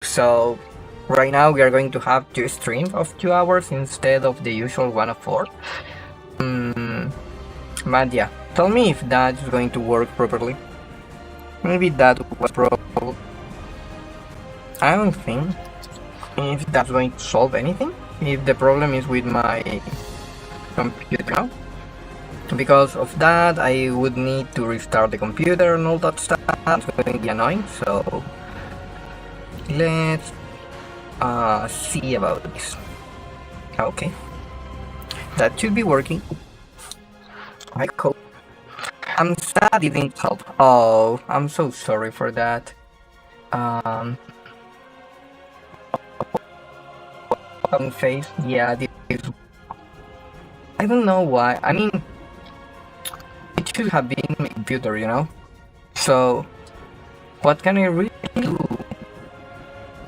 So right now we are going to have two streams of 2 hours instead of the usual one of 4. But yeah, tell me if that's going to work properly. Maybe that was probable. I don't think if that's going to solve anything. If the problem is with my computer now. Because of that, I would need to restart the computer and all that stuff. It's going to be annoying, so let's see about this. Okay, that should be working. I hope. I'm sad it didn't help. Oh, I'm so sorry for that. Face, yeah, this is. I don't know why. I mean, it should have been my computer, you know? So, what can I really do?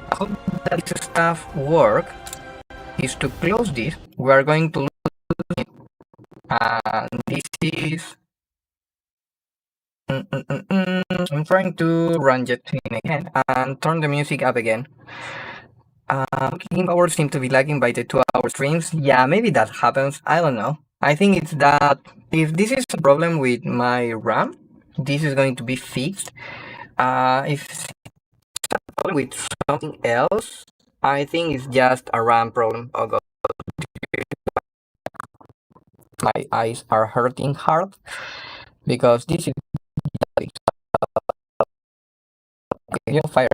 I hope that this stuff work is to close this. We are going to lose it. And this is... I'm trying to run Jetpack again and turn the music up again. Game hours seem to be lagging by the 2-hour streams. Yeah, maybe that happens. I don't know. I think it's that if this is a problem with my RAM, this is going to be fixed. If it's a problem with something else, I think it's just a RAM problem. Oh god. My eyes are hurting hard because this is fire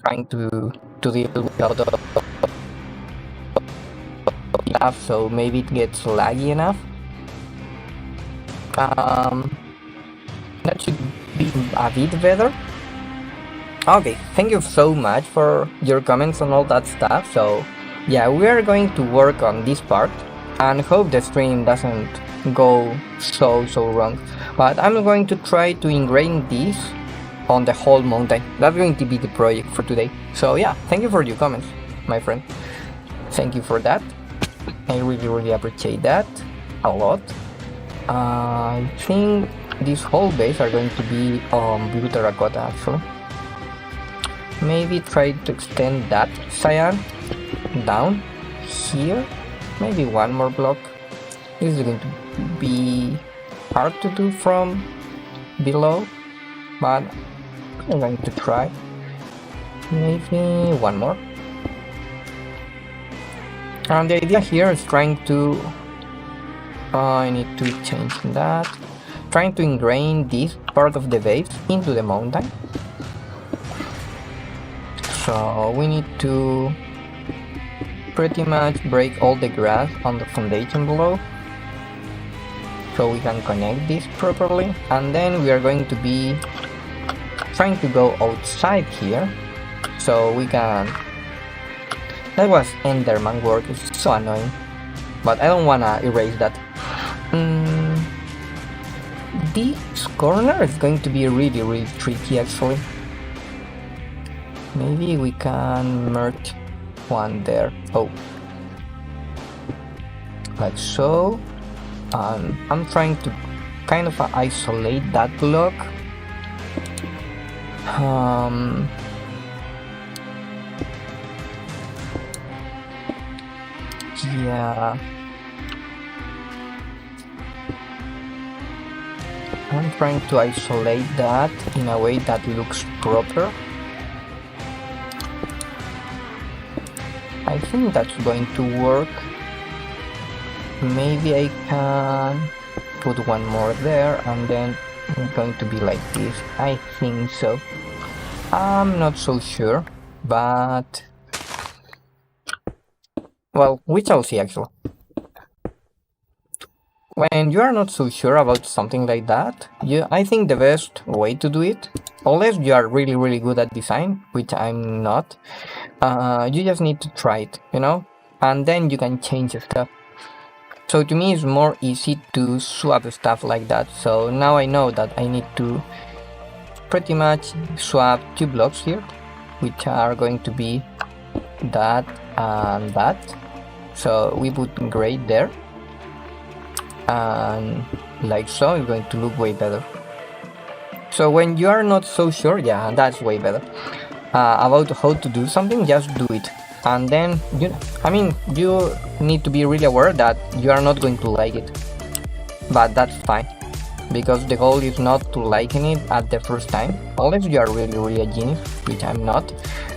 trying to deal with all the stuff, so maybe it gets laggy enough. That should be a bit better. Okay, thank you so much for your comments on all that stuff. So yeah, we are going to work on this part and hope the stream doesn't go so wrong. But I'm going to try to ingrain this on the whole mountain. That's going to be the project for today. So yeah, thank you for your comments, my friend. Thank you for that. I really appreciate that a lot. I think this whole base are going to be blue terracotta actually. Maybe try to extend that cyan down here. Maybe one more block. This is going to be hard to do from below, but I'm going to try. Maybe one more. And the idea here is trying to... I need to change that. Trying to ingrain this part of the base into the mountain. So we need to pretty much break all the grass on the foundation below, so we can connect this properly. And then we are going to be trying to go outside here, so we can... That was Enderman work, it's so annoying, but I don't wanna erase that. This corner is going to be really tricky actually. Maybe we can merge one there. Oh, like so. I'm trying to kind of isolate that block. Yeah, I'm trying to isolate that in a way that looks proper. I think that's going to work. Maybe I can put one more there and then it's going to be like this. I think so. I'm not so sure, but... well, we shall see actually. When you are not so sure about something like that, I think the best way to do it, unless you are really good at design, which I'm not, you just need to try it, you know, and then you can change the stuff. So to me it's more easy to swap stuff like that. So now I know that I need to pretty much swap 2 blocks here, which are going to be that and that. So we put gray there, and like so it's going to look way better. So when you are not so sure, yeah, that's way better. about how to do something, just do it. And then, you need to be really aware that you are not going to like it. But that's fine, because the goal is not to liking it at the first time, unless you are really a genius, which I'm not.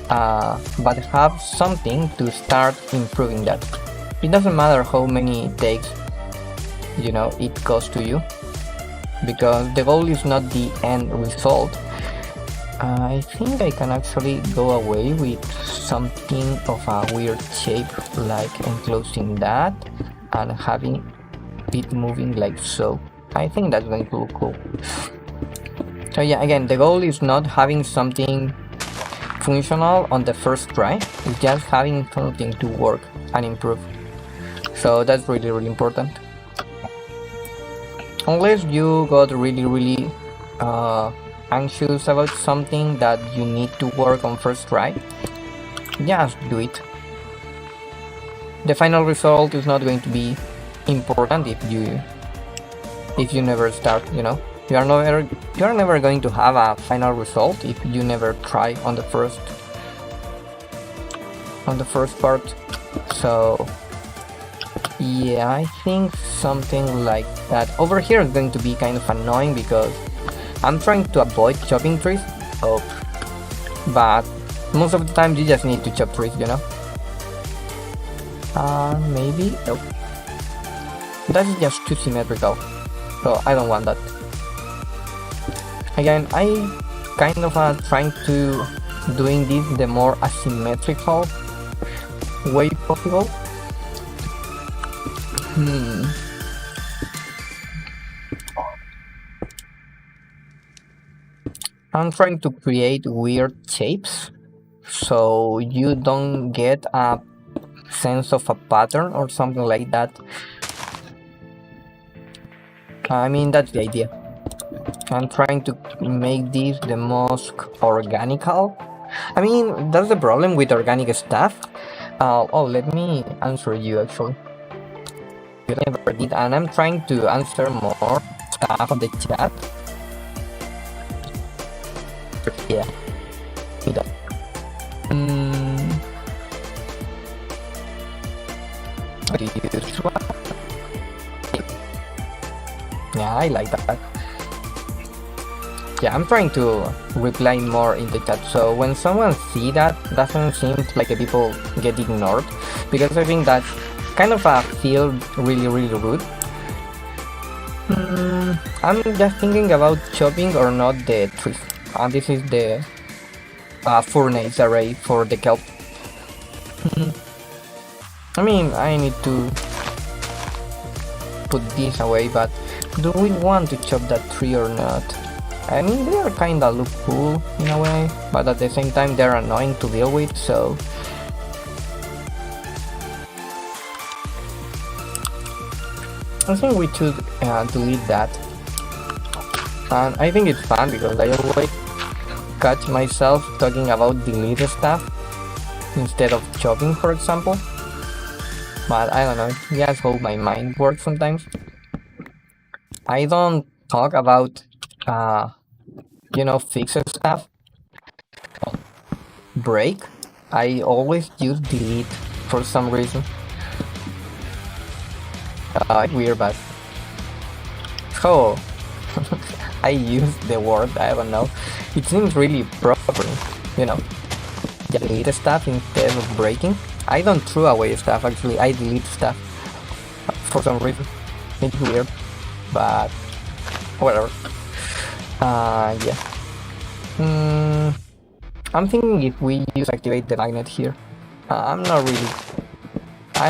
But have something to start improving that. It doesn't matter how many takes, it costs to you, because the goal is not the end result. I think I can actually go away with something of a weird shape, like enclosing that and having it moving like so. I think that's going to look cool. So yeah, again, the goal is not having something functional on the first try, it's just having something to work and improve. So that's really important. Unless you got really anxious about something that you need to work on first try, just do it. The final result is not going to be important if you never start, You are never going to have a final result if you never try on the first part. So yeah, I think something like that. Over here is going to be kind of annoying because I'm trying to avoid chopping trees. But most of the time you just need to chop trees, maybe nope. That's just too symmetrical, so I don't want that. Again, I kind of trying to doing this the more asymmetrical way possible. I'm trying to create weird shapes so you don't get a sense of a pattern or something like that. That's the idea. I'm trying to make this the most organical. That's the problem with organic stuff. Let me answer you actually. You never did, and I'm trying to answer more stuff on the chat. Yeah, do that. What do you swap? Yeah, I like that. Yeah, I'm trying to reply more in the chat, so when someone see that, doesn't seem like the people get ignored, because I think that kind of feel really rude. I'm just thinking about chopping or not the trees. And this is the furnace array for the kelp. I need to put this away, but do we want to chop that tree or not? They are kinda look cool in a way, but at the same time they're annoying to deal with, so I think we should delete that. And I think it's fun because I always catch myself talking about delete stuff instead of chopping, for example. But I don't know, just how my mind works sometimes. I don't talk about fix stuff. Break. I always use delete for some reason. Weird, but how I use the word, I don't know. It seems really proper, delete stuff instead of breaking. I don't throw away stuff, actually, I delete stuff for some reason. It's weird, but whatever. Yeah. I'm thinking if we use activate the magnet here. I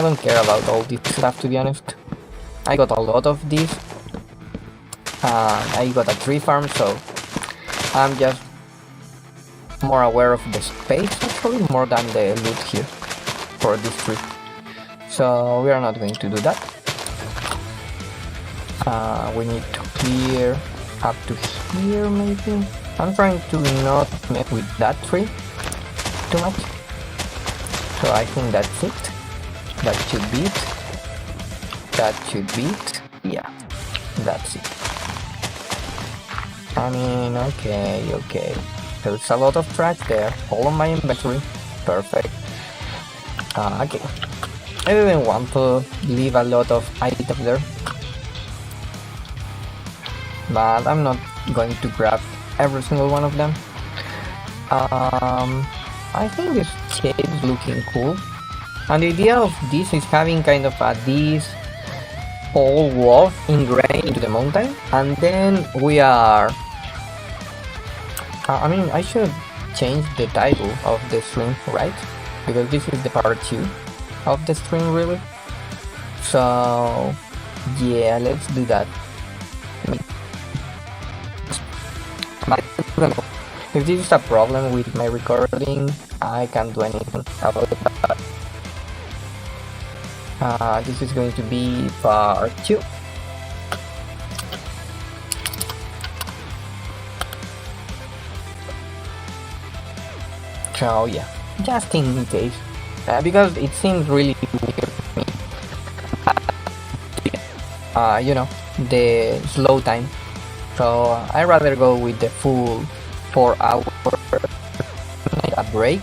don't care about all this stuff, to be honest. I got a lot of this. I got a tree farm, so I'm just more aware of the space, actually, more than the loot here for this tree. So we are not going to do that. We need to clear up to here, maybe. I'm trying to not mess with that tree too much. So I think that's it. That should be it. That should be it. Yeah, that's it. Okay. There's a lot of trash there, all on my inventory. Perfect. Okay. I didn't want to leave a lot of items there, but I'm not going to grab every single one of them. I think this cave is looking cool, and the idea of this is having kind of this whole wall ingrained into the mountain, and then we are I mean, I should change the title of the stream, right? Because this is the part 2 of the stream, really. So yeah, let's do that. I don't know. If this is a problem with my recording, I can't do anything about that. This is going to be part 2. So yeah, just in case, because it seems really weird to me. You know, the slow time. So I rather go with the full 4 hour a break,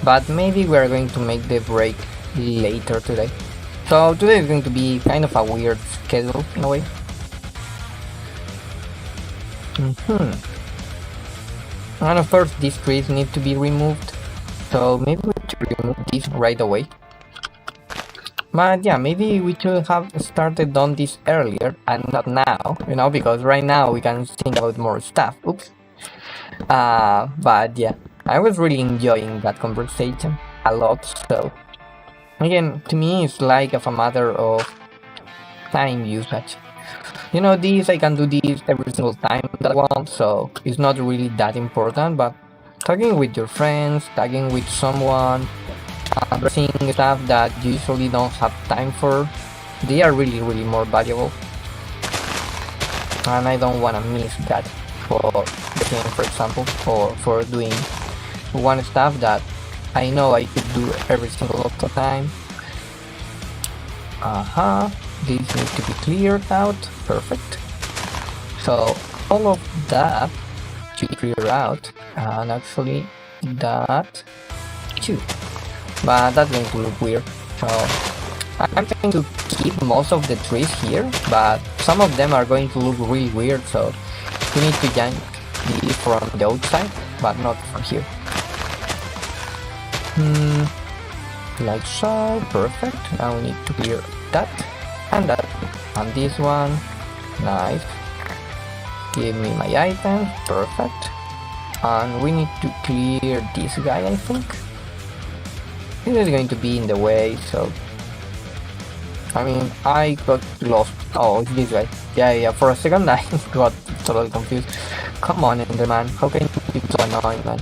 but maybe we're going to make the break later today. So today is going to be kind of a weird schedule in a way. And of course these trees need to be removed, so maybe we should remove these right away. But yeah, maybe we should have started on this earlier and not now, you know, because right now we can think about more stuff. Oops. But yeah, I was really enjoying that conversation a lot, so again, to me it's like a matter of time usage. You know, this, I can do this every single time that I want, so it's not really that important, but talking with your friends, talking with someone, addressing stuff that you usually don't have time for, they are really, really more valuable. And I don't want to miss that for the game, for example, or for doing one stuff that I know I could do every single time. These need to be cleared out. Perfect. So all of that should clear out, and actually that too. But that's going to look weird. So I'm trying to keep most of the trees here, but some of them are going to look really weird, so we need to yank these from the outside, but not from here. Like so. Perfect. Now we need to clear that and that, and this one. Nice. Give me my items. Perfect. And we need to clear this guy, I think. This is going to be in the way, so I mean, I got lost. Oh, it's this guy. Yeah, for a second I got totally confused. Come on, Enderman, how can you be so annoying, man?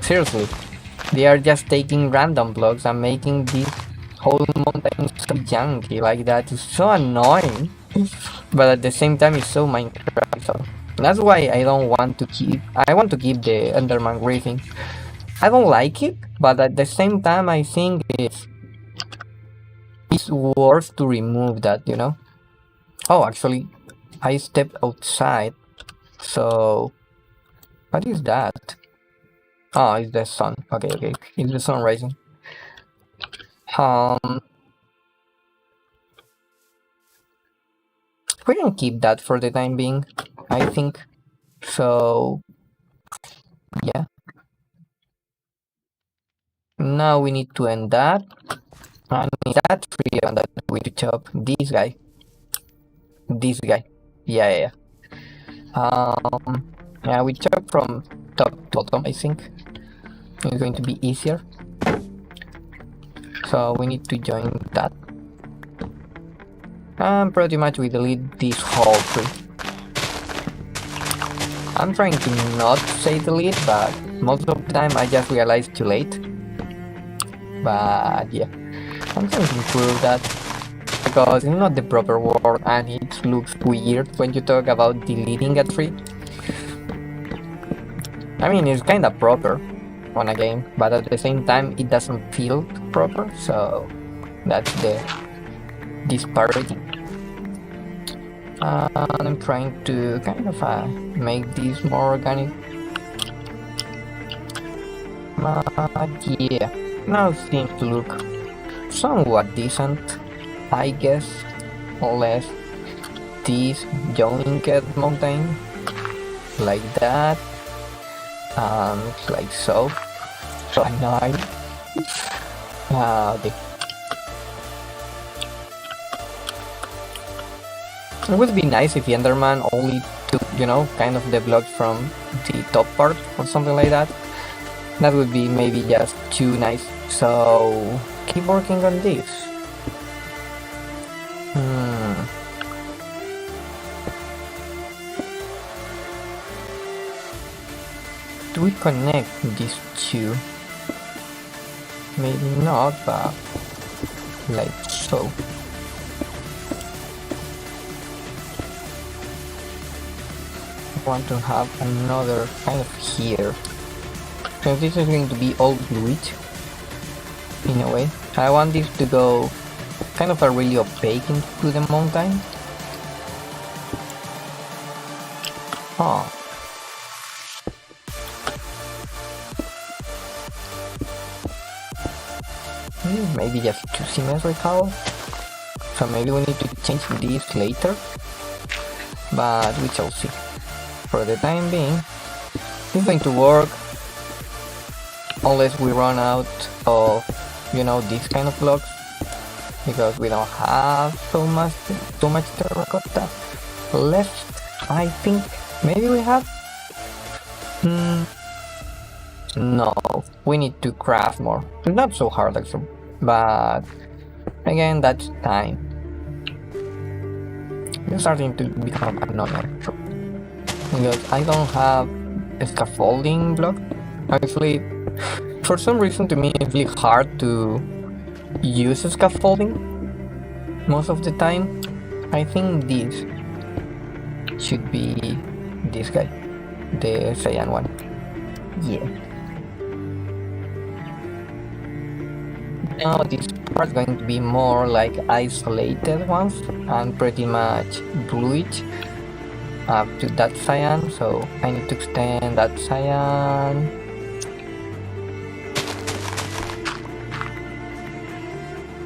Seriously, they are just taking random blocks and making this whole mountain so junky like that. It's so annoying. But at the same time, it's so Minecraft. So that's why I don't want to keep. I want to keep the Enderman griefing. I don't like it, but at the same time, I think it's worth to remove that, you know. Oh, actually, I stepped outside. So what is that? Oh, it's the sun. Okay, it's the sun rising. We can keep that for the time being, I think. So yeah. Now we need to end that. And in that tree, and that we to chop this guy. This guy. Yeah. Yeah, we chop from top to bottom, I think. It's going to be easier. So we need to join that. And pretty much we delete this whole tree. I'm trying to not say delete, but most of the time I just realize too late. But yeah, I'm trying to improve that, because it's not the proper word and it looks weird when you talk about deleting a tree. I mean, it's kinda proper on a game, but at the same time it doesn't feel proper, so that's the disparity. And I'm trying to kind of make this more organic. Yeah, now seems to look somewhat decent, I guess. Unless this jointed mountain, like that, and like so. So nice. Okay. It would be nice if Enderman only took, kind of the block from the top part or something like that. That would be maybe just too nice. So keep working on this. Do we connect these two? Maybe not, but like so. I want to have another kind of here. Since this is going to be all fluid, in a way. I want this to go kind of a really opaque into the mountain. Oh. Maybe just too symmetrical. So maybe we need to change this later. But we shall see. For the time being, it's going to work. Unless we run out of, these kind of blocks. Because we don't have too much terracotta left, I think. Maybe we have? No, we need to craft more. It's not so hard actually, but again, that's time. It's starting to become annoying because I don't have a scaffolding block. Actually, for some reason to me it's really hard to use scaffolding most of the time. I think this should be this guy, the cyan one. Yeah. Now this part is going to be more like isolated ones and pretty much bluish up to that cyan, so I need to extend that cyan.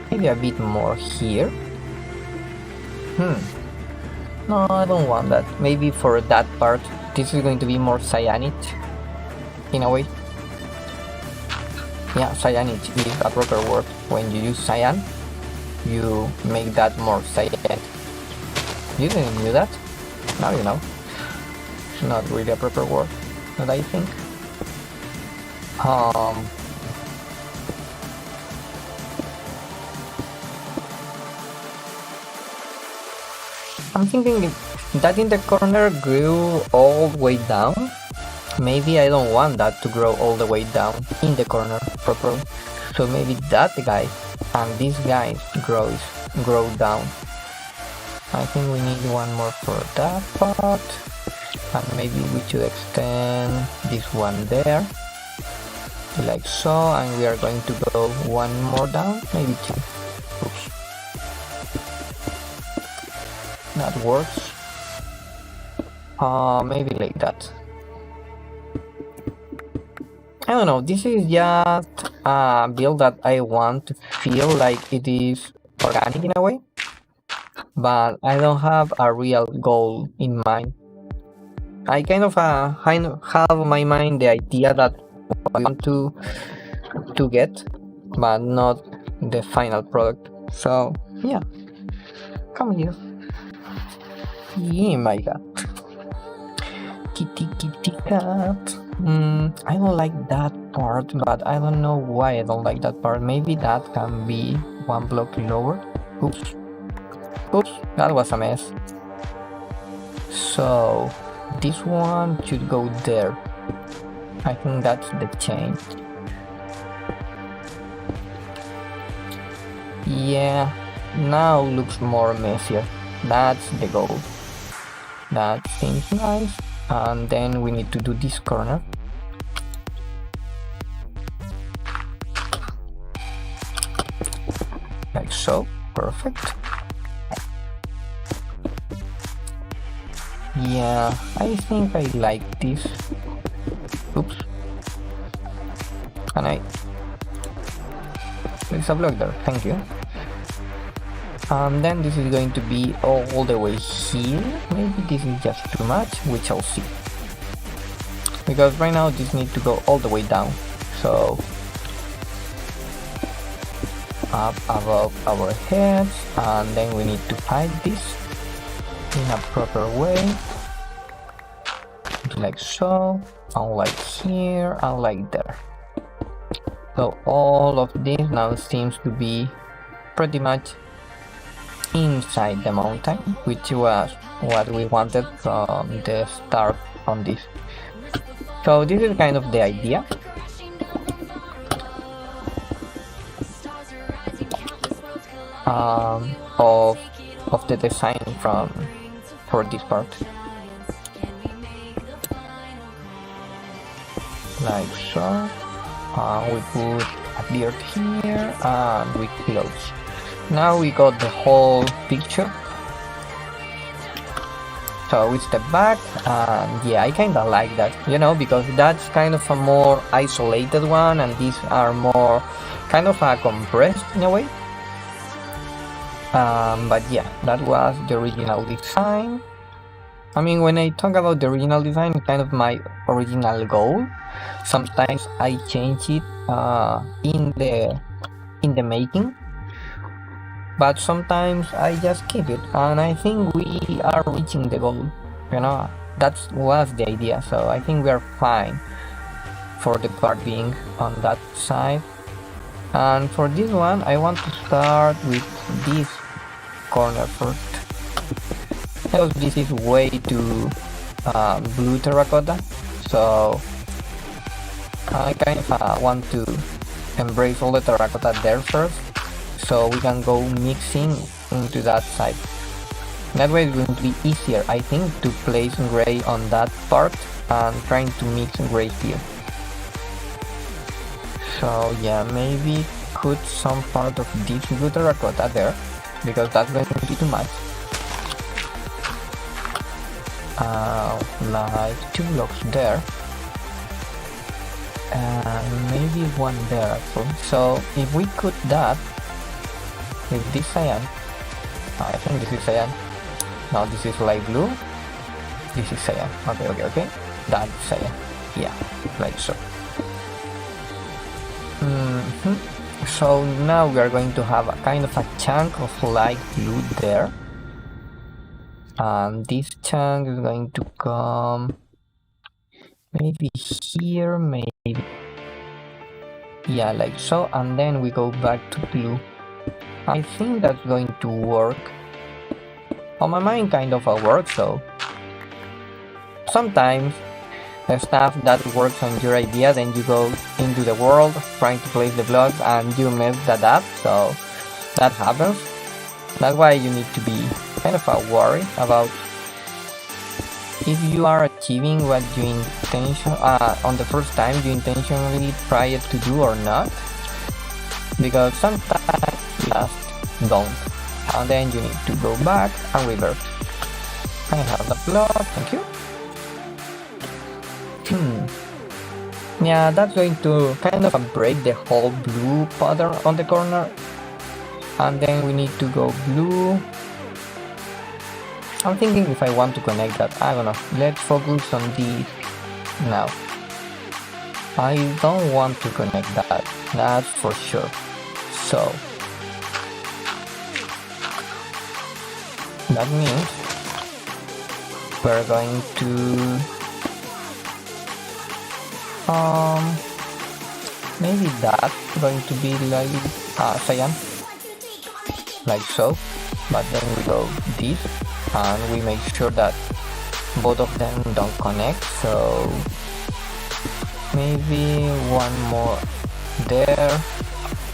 Maybe a bit more here. No, I don't want that. Maybe for that part, this is going to be more cyanic in a way. Yeah, cyanic is a proper word. When you use cyan, you make that more cyan. You didn't know that? Now you know. It's not really a proper word, but I think. I'm thinking that in the corner grew all the way down. Maybe I don't want that to grow all the way down in the corner properly. So maybe that guy and this guy grow down. I think we need one more for that part. And maybe we should extend this one there. Like so, and we are going to go one more down, maybe two. Oops. That works. Maybe like that. I don't know, this is just a build that I want to feel like it is organic in a way, but I don't have a real goal in mind. I kind of have in my mind the idea that I want to get, but not the final product. So yeah, come here. Yeah, my cat. Kitty cat. I don't like that part, but I don't know why I don't like that part. Maybe that can be one block lower. Oops, that was a mess. So this one should go there. I think that's the change. Yeah, now looks more messier. That's the goal. That seems nice. And then we need to do this corner. Like so, perfect. Yeah, I think I like this. Oops. Can I? There's a block there, thank you. And then this is going to be all the way here. Maybe this is just too much, we shall see. Because right now this needs to go all the way down. So up above our heads, and then we need to hide this in a proper way. Like so, and like here, and like there. So all of this now seems to be pretty much inside the mountain, which was what we wanted from the start on this. So this is kind of the idea. Of the design for this part. Like so. We put a beard here and we close. Now we got the whole picture. So we step back, and yeah, I kinda like that, you know, because that's kind of a more isolated one, and these are more kind of a compressed in a way. But yeah, that was the original design. I mean, when I talk about the original design, it's kind of my original goal. Sometimes I change it in the making, but sometimes I just keep it, and I think we are reaching the goal, you know. That was the idea, so I think we are fine for the part being on that side. And for this one, I want to start with this corner first, because this is way too blue terracotta, so I kind of want to embrace all the terracotta there first, so we can go mixing into that side. That way it's going to be easier, I think, to place gray on that part and trying to mix gray here. So yeah, maybe put some part of this blue terracotta there, because that's going to be too much. Like 2 blocks there, and maybe 1 there actually. So if we cut that with this cyan, I think this is cyan. No, this is light blue. This is cyan. Okay. That's cyan. Yeah, like so. So now we are going to have a kind of a chunk of light blue there, and this chunk is going to come maybe here, maybe, yeah, like so, and then we go back to blue. I think that's going to work. On my mind, kind of a work. So sometimes the stuff that works on your idea, then you go into the world trying to place the blocks and you mess that up, so that happens. That's why you need to be kind of worried about if you are achieving what you on the first time you intentionally try it to do or not, because sometimes you just don't, and then you need to go back and revert. I have the block, thank you. Yeah, that's going to kind of break the whole blue pattern on the corner, and then we need to go blue. I'm thinking if I want to connect that, I don't know, let's focus on this now. I don't want to connect that, that's for sure. So that means we're going to maybe that's going to be like cyan, like so, but then we go this and we make sure that both of them don't connect, so maybe 1 more there,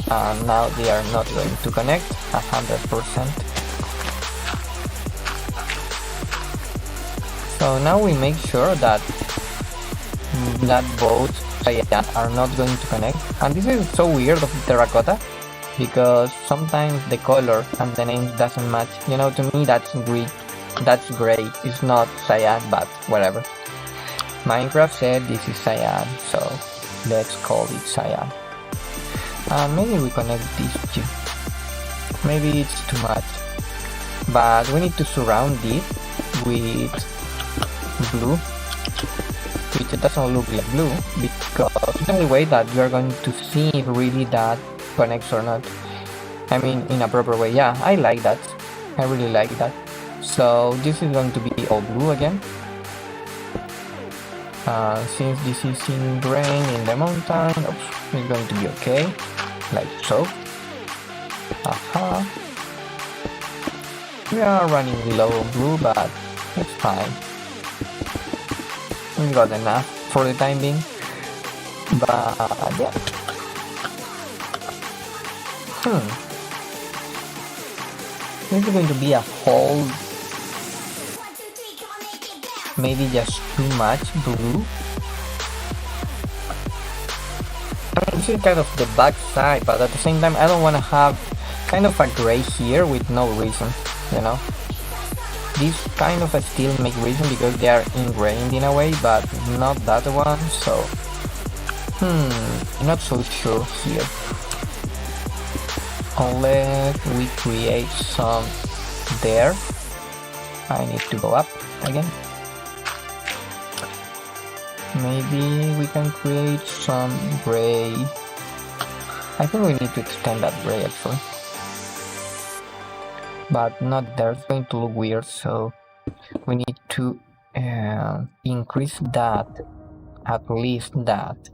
and now they are not going to connect 100%. So now we make sure that both cyan are not going to connect, and this is so weird of terracotta, because sometimes the color and the name doesn't match, you know. To me that's gray, it's not cyan, but whatever. Minecraft said this is cyan, so Let's call it cyan. And maybe we connect these two. Maybe it's too much, but we need to surround it with blue, which doesn't look like blue, because it's the only way that you are going to see if really that connects or not. I mean, in a proper way. Yeah, I like that. I really like that. So this is going to be all blue again. Since this is in rain in the mountain, it's going to be okay, like so. We are running low on blue, but it's fine. We got enough for the time being. But yeah. This is going to be a whole, maybe just too much blue. I mean, this is kind of the back side, but at the same time I don't want to have kind of a gray here with no reason, you know. These kind of still make reason because they are ingrained in a way, but not that one, so not so sure here. Unless we create some there. I need to go up again. Maybe we can create some gray. I think we need to extend that gray actually. But not there, it's going to look weird, so we need to increase that, at least that.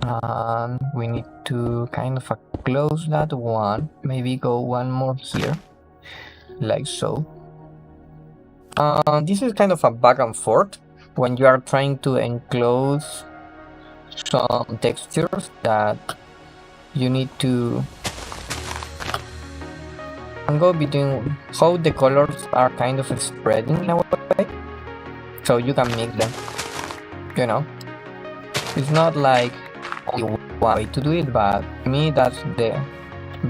And we need to kind of close that one, maybe go one more here, like so. This is kind of a back and forth when you are trying to enclose some textures that you need to go between how the colors are kind of spreading in a way, so you can mix them, you know. It's not like only one way to do it, but to me that's the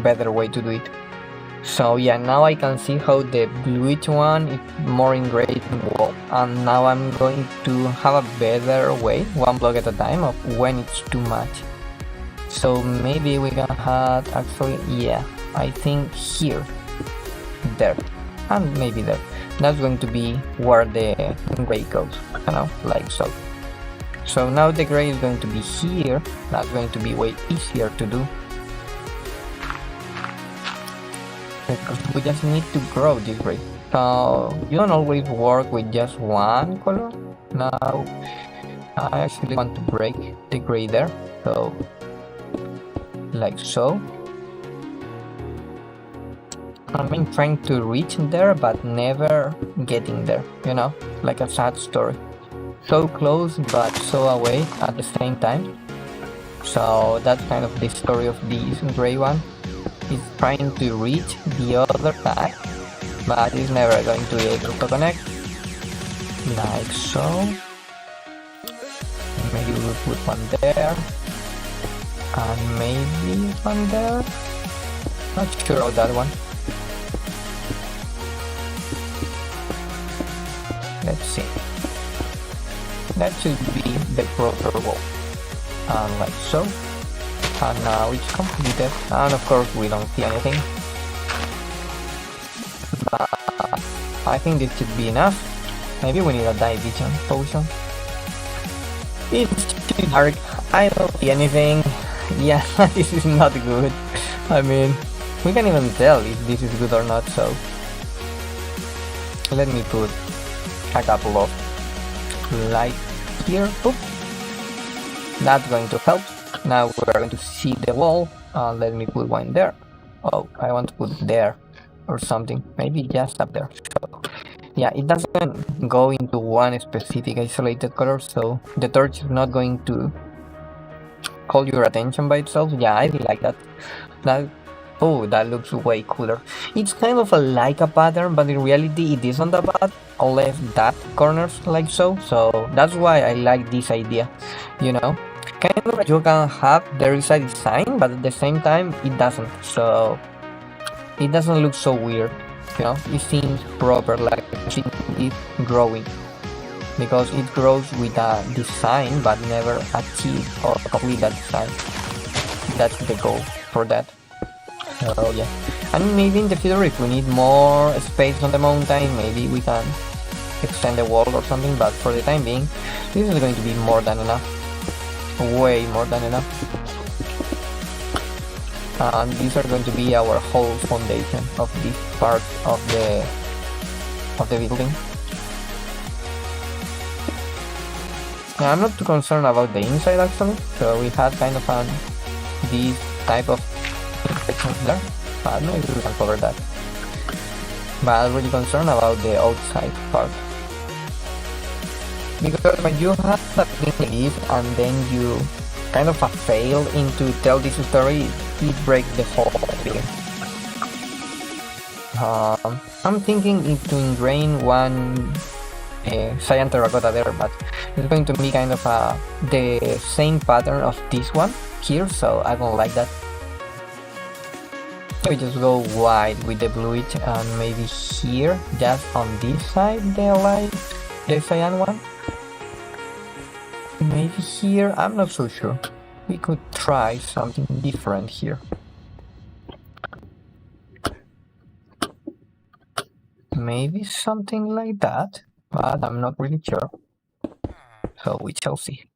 better way to do it. So yeah, now I can see how the bluish one is more ingrained in the wall, and now I'm going to have a better way, one block at a time, of when it's too much. So maybe we can have actually, yeah, I think here, there, and maybe there. That's going to be where the gray goes, you know, like so. So now the gray is going to be here. That's going to be way easier to do, because we just need to grow this gray. So you don't always work with just one color. Now I actually want to break the gray there, so like so. I've been trying to reach there but never getting there, you know, like a sad story. So close but so away at the same time. So that's kind of the story of this gray one. It's trying to reach the other side, but it's never going to be able to connect. Like so. Maybe we'll put one there. And maybe one there. Not sure of that one. Let's see. That should be the proper wall. And like so. And now it's completed. And of course we don't see anything. But I think this should be enough. Maybe we need a night vision potion. It's too dark. I don't see anything. Yeah, this is not good. I mean, we can't even tell if this is good or not, so let me put a couple of light here. Oop. That's going to help. Now we're going to see the wall. Let me put one there. Oh, I want to put there or something. Maybe just up there. So, yeah, it doesn't go into one specific isolated color, so the torch is not going to call your attention by itself. Yeah, I like that. Oh, that looks way cooler. It's kind of like a pattern, but in reality it isn't a pattern, unless that corners like so. So that's why I like this idea, you know. Kind of you can have there is a design, but at the same time it doesn't. So it doesn't look so weird, you know. It seems proper, like it's growing. because it grows with a design but never achieve or complete that design. That's the goal for that. So yeah, and maybe in the future if we need more space on the mountain, maybe we can extend the wall or something, but for the time being this is going to be more than enough, way more than enough. And these are going to be our whole foundation of this part of the building. Now, I'm not too concerned about the inside actually, so we had kind of this type of imperfections there, but maybe we can cover that. But I'm really concerned about the outside part, because when you have a thing like this and then you kind of fail into tell this story, it breaks the whole thing. I'm thinking to ingrain one cyan terracotta there, but it's going to be kind of the same pattern of this one here, so I don't like that. We just go white with the bluish, and maybe here, just on this side, the cyan one. Maybe here, I'm not so sure. We could try something different here. Maybe something like that, but I'm not really sure. So we shall see.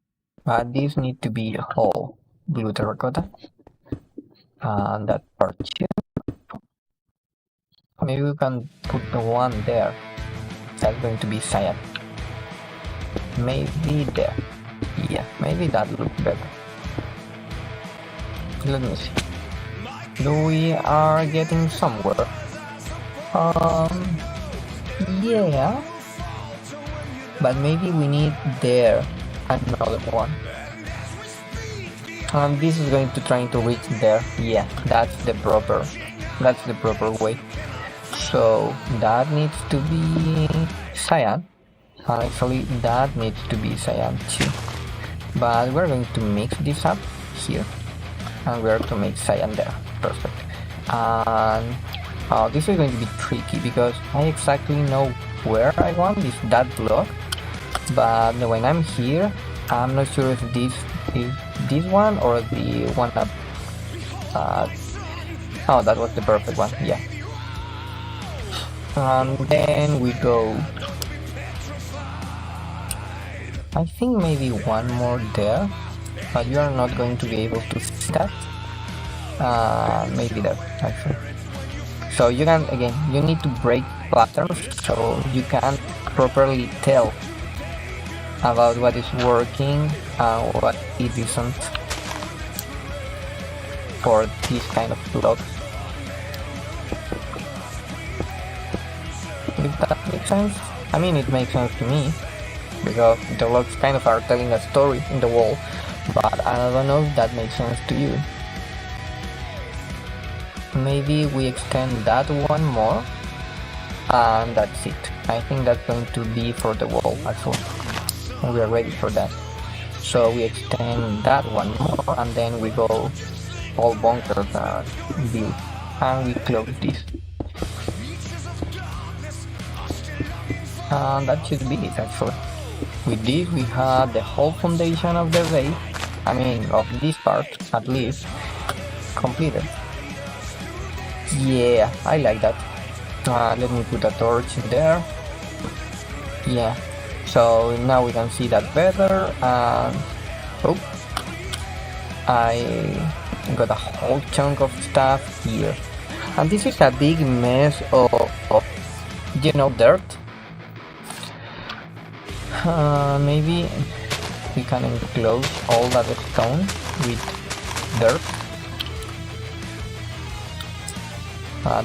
But these need to be all blue terracotta. And that part too. Maybe we can put the one there. That's going to be cyan. Maybe there. Yeah, maybe that looks better. Let me see. We are getting somewhere. Yeah. But maybe we need there another one. And this is going to try to reach there. Yeah, that's the proper way. So that needs to be cyan. Actually, that needs to be cyan too. But we're going to mix this up here, and we're to make cyan there. Perfect. And this is going to be tricky because I exactly know where I want that block, but when I'm here, I'm not sure if this is this one or the one up. Oh, that was the perfect one. Yeah. And then we go. I think maybe one more there, but you are not going to be able to see that. Maybe there, actually. So you can, again, you need to break patterns so you can properly tell about what is working and what it isn't for this kind of blocks. If that makes sense? I mean, it makes sense to me, because the blocks kind of are telling a story in the wall, but I don't know if that makes sense to you. Maybe we extend that one more, and that's it. I think that's going to be for the wall actually. We are ready for that. So we extend that one more, and then we go all bunkers view, and we close this. And that should be it actually. With this we have the whole foundation of the base, I mean of this part at least, completed. Yeah, I like that. Let me put a torch in there. Yeah, so now we can see that better. And oh, I got a whole chunk of stuff here, and this is a big mess of dirt. Maybe we can enclose all that stone with dirt.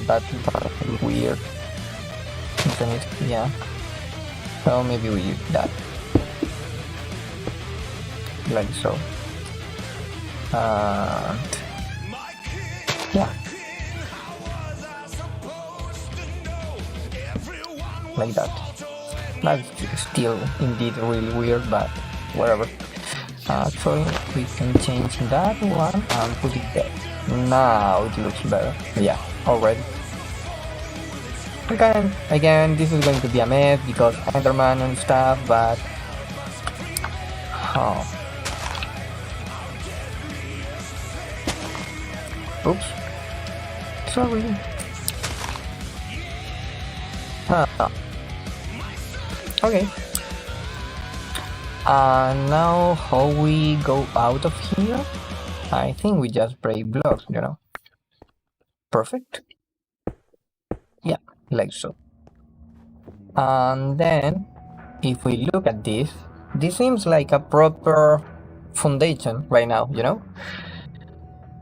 That's weird, isn't it? Yeah. So maybe we use that, like so. And yeah, like that. That's still indeed really weird, but whatever. So we can change that one and put it there. Now it looks better. Yeah, already. Again, this is going to be a mess because Enderman and stuff, but oh, oops, sorry. Huh. Okay. Now how we go out of here? I think we just break blocks, you know. Perfect. Yeah, like so. And then, if we look at this seems like a proper foundation right now, you know?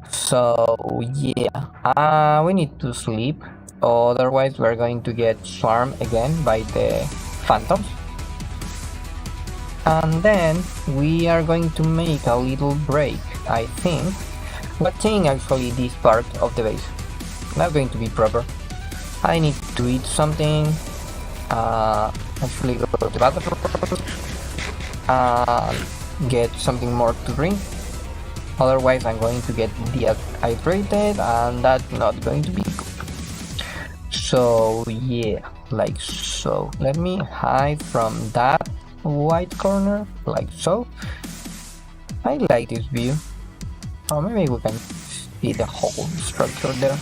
So, yeah, we need to sleep, otherwise we're going to get swarmed again by the phantoms. And then, we are going to make a little break, I think, watching actually this part of the base. Not going to be proper. I need to eat something, actually go to the bathroom, get something more to drink. Otherwise, I'm going to get dehydrated, and that's not going to be good. So, yeah, like so. Let me hide from that white corner, like so. I like this view. Or maybe we can see the whole structure there,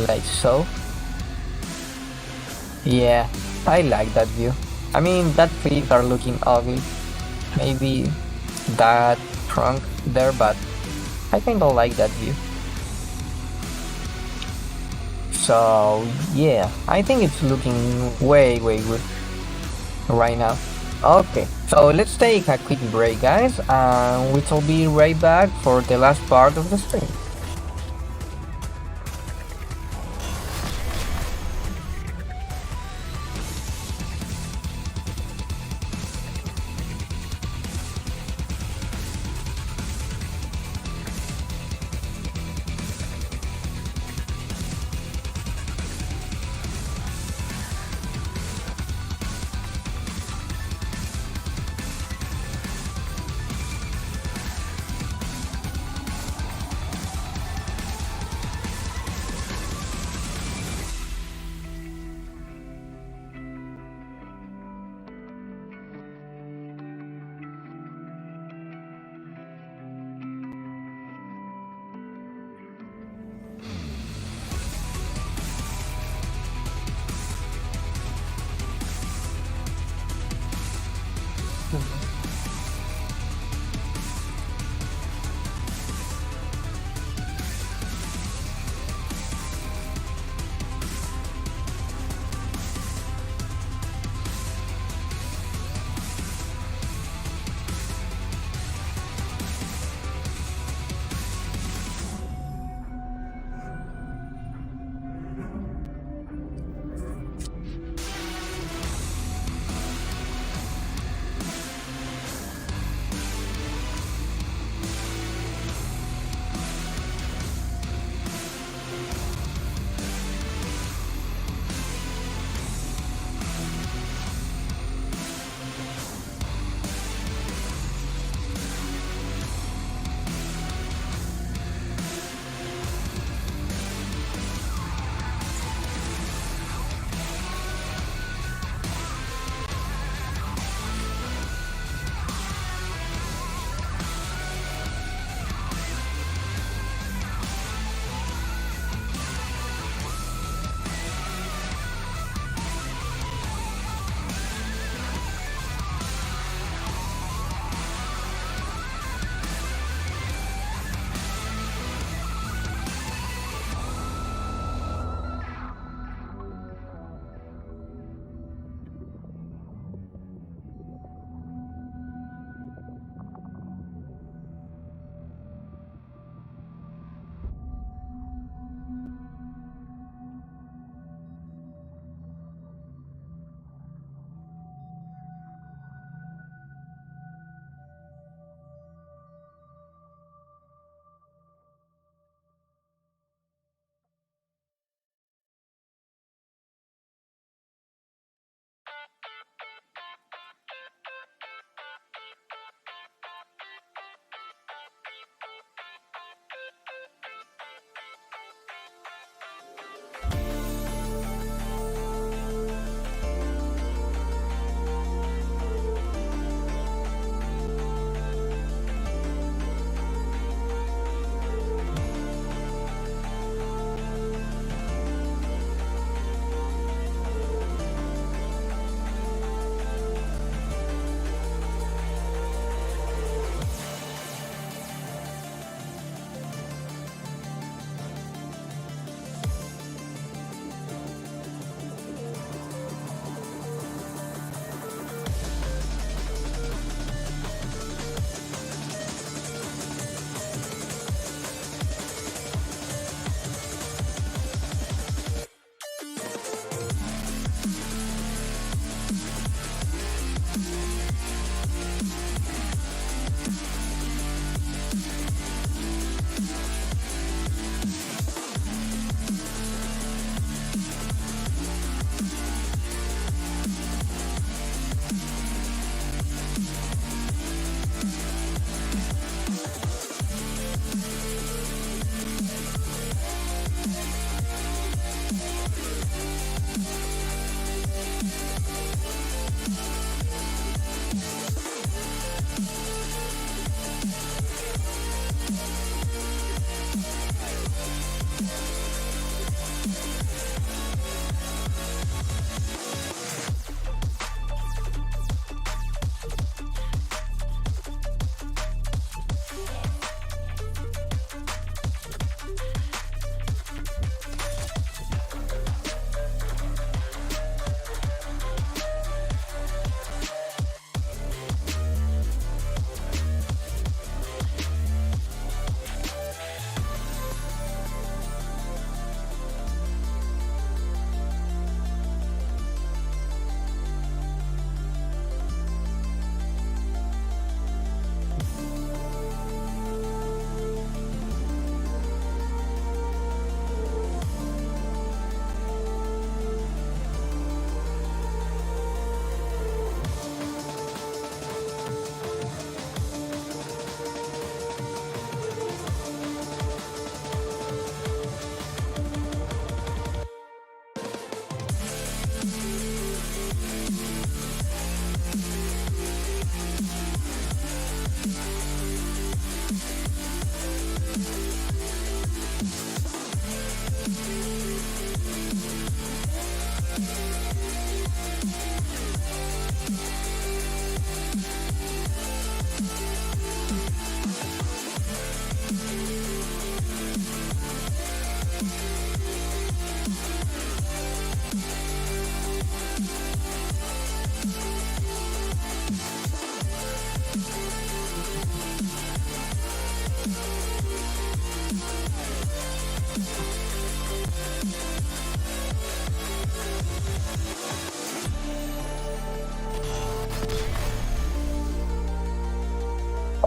like so. Yeah, I like that view. I mean, that trees are looking ugly. Maybe that trunk there, but I kinda like that view. So yeah, I think it's looking way good right now. Okay, so let's take a quick break, guys, and we will be right back for the last part of the stream.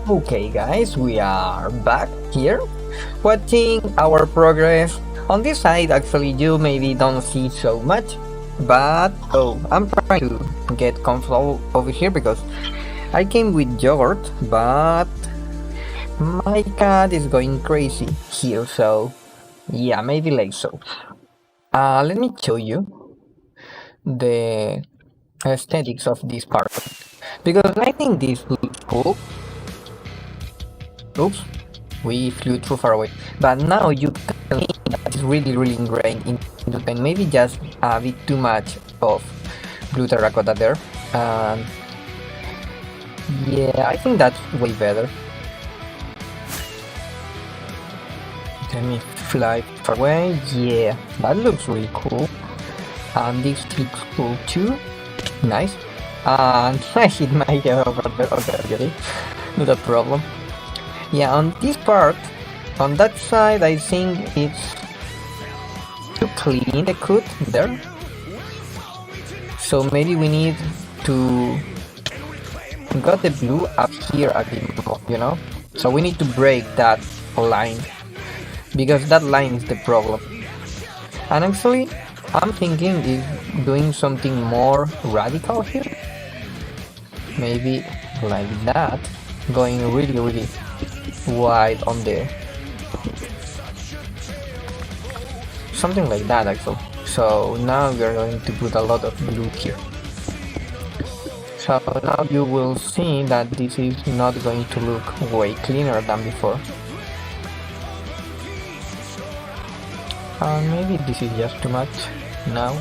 Okay guys, we are back here watching our progress. On this side actually you maybe don't see so much, but I'm trying to get comfortable over here because I came with yogurt, but my cat is going crazy here, so yeah, maybe like so. Let me show you the aesthetics of this part because I think this looks cool. Oops, we flew too far away. But now you can see that it's really ingrained into the paint. Maybe just a bit too much of blue terracotta there. And yeah, I think that's way better. Let me fly far away. Yeah, that looks really cool. And this looks cool too. Nice. And I hit my head over there. Okay. Not a problem. Yeah, on this part, on that side, I think it's too clean, the cut there. So maybe we need to got the blue up here a bit more, you know? So we need to break that line, because that line is the problem. And actually, I'm thinking is doing something more radical here. Maybe like that, going really wide on the something like that actually. So now we are going to put a lot of blue here. So now you will see that this is not going to look way cleaner than before. Maybe this is just too much now,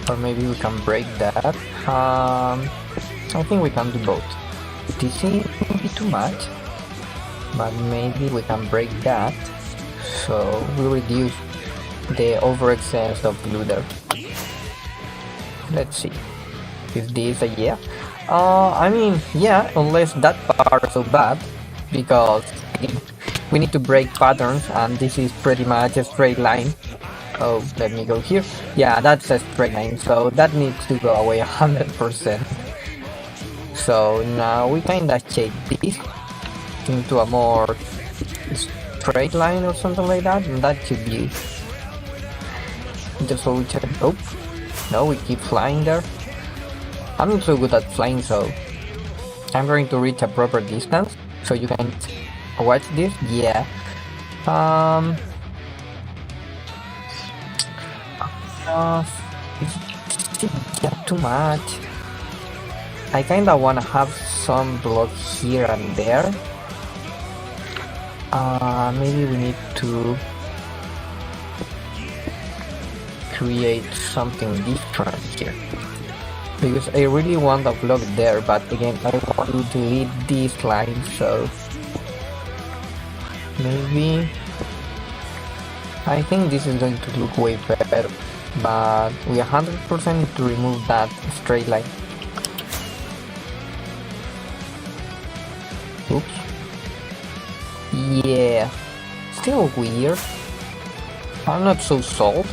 or maybe we can break that. I think we can do both. This is maybe too much, but maybe we can break that, so we reduce the overexcess of blue there. Let's see if this is a yeah. I mean, yeah, unless that part is so bad, because we need to break patterns, and this is pretty much a straight line. Oh, let me go here. Yeah, that's a straight line, so that needs to go away 100%. So now we kinda shape this into a more straight line or something like that, and that should be the solution. Oh, no, we keep flying there. I'm not so good at flying, so I'm going to reach a proper distance so you can watch this. Yeah. It's just too much. I kinda wanna have some block here and there. Maybe we need to create something different here, because I really want a block there, but again I want to delete this line, so maybe I think this is going to look way better, but we 100% need to remove that straight line. Oops. Yeah, still weird. I'm not so sold.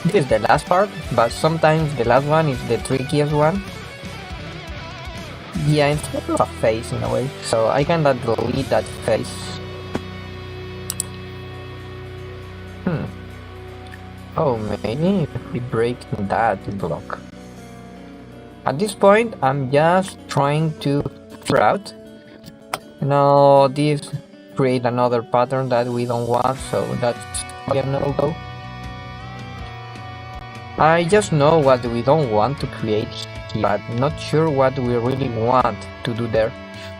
This is the last part, but sometimes the last one is the trickiest one. Yeah, it's sort of a face in a way, so I can delete that face. Oh, maybe if we break that block. At this point, I'm just trying to figure out. No, this create another pattern that we don't want, so that's a no-go. I just know what we don't want to create here, but not sure what we really want to do there.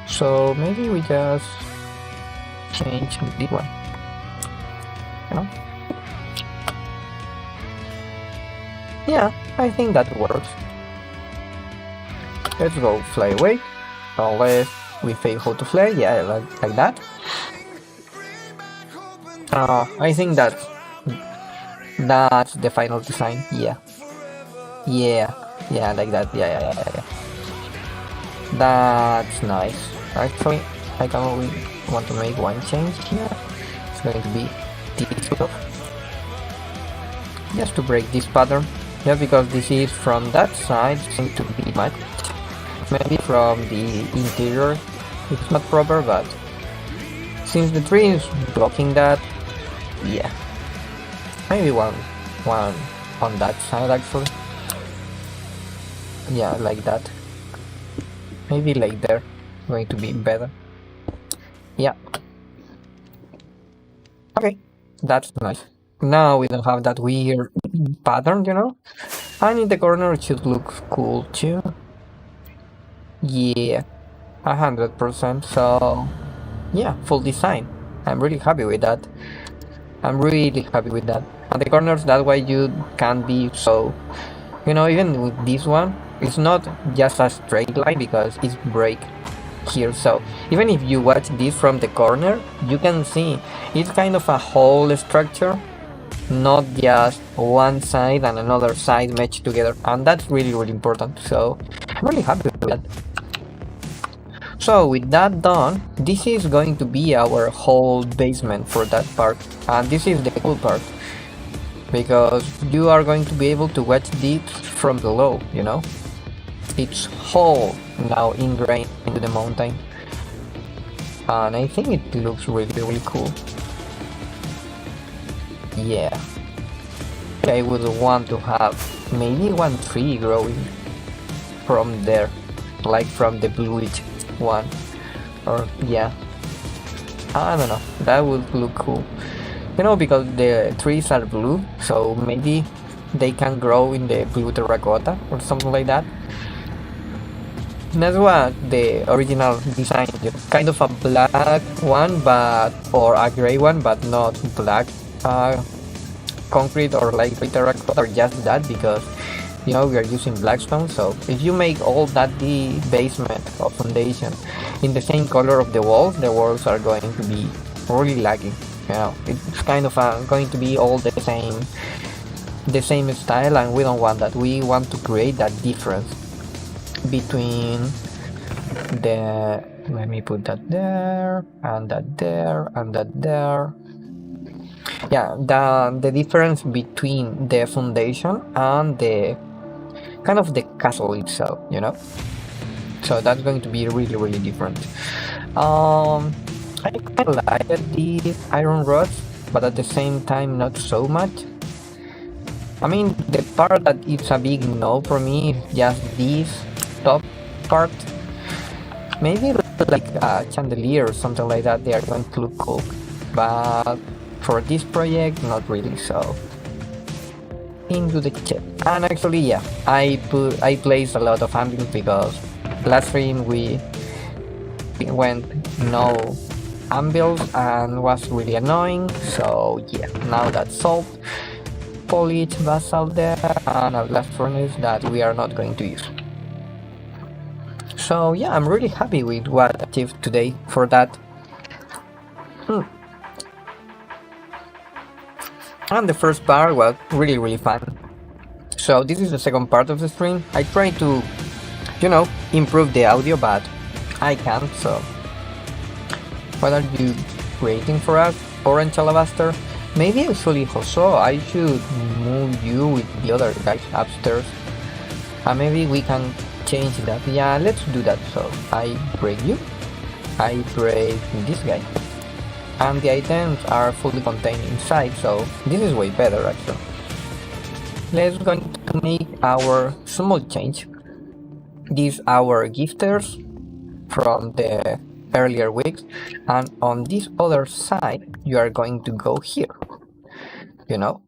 So maybe we just change this one. You know? Yeah, I think that works. Let's go fly away. Unless we fail how to fly, yeah, like that. I think that's the final design. Yeah, like that. Yeah. That's nice. Actually, I can only want to make one change here. It's going to be this stuff, just to break this pattern. Yeah, because this is from that side, seems to be much. Maybe from the interior it's not proper, but since the tree is blocking that, yeah. Maybe one on that side actually. Yeah, like that. Maybe like there. Going to be better. Yeah. Okay, that's nice. Now we don't have that weird pattern, you know? And in the corner it should look cool too. Yeah, 100%. So, yeah, full design. I'm really happy with that. I'm really happy with that. And the corners, that way you can be so, you know, even with this one, it's not just a straight line because it's break here. So even if you watch this from the corner, you can see it's kind of a whole structure, not just one side and another side matched together, and that's really important. So I'm really happy with that. So with that done, this is going to be our whole basement for that part, and this is the cool part because you are going to be able to watch this from below, you know? It's whole now ingrained into the mountain, and I think it looks really cool. Yeah, I would want to have maybe one tree growing from there, like from the bluish one, or yeah, I don't know, that would look cool, you know, because the trees are blue, so maybe they can grow in the blue terracotta or something like that. That's what the original design is, kind of a black one, but or a gray one, but not black concrete or like terracotta or just that, because you know we are using black stone. So if you make all that the basement or foundation in the same color of the walls are going to be really lagging. You know, it's kind of going to be all the same style, and we don't want that. We want to create that difference between the, let me put that there and that there and that there. Yeah, the difference between the foundation and the kind of the castle itself, you know. So that's going to be really different. I kind of like the iron rods, but at the same time not so much. I mean, the part that it's a big no for me is just this top part. Maybe like a chandelier or something like that, they are going to look cool, but for this project not really. So into the chip. And actually, yeah, I placed a lot of ambient because last stream we went no ambience and was really annoying. So yeah, now that's solved. Polish basalt there and a blast furnace that we are not going to use. So yeah, I'm really happy with what I achieved today for that. And the first part was really fun. So this is the second part of the stream. I try to, you know, improve the audio, but I can't. So what are you creating for us, Orange Alabaster? Maybe actually, Joso, I should move you with the other guys upstairs. And maybe we can change that. Yeah, let's do that. So I break you, I break this guy, and the items are fully contained inside, so this is way better actually. Let's go to make our small change. These our gifters from the earlier weeks, and on this other side you are going to go here, you know,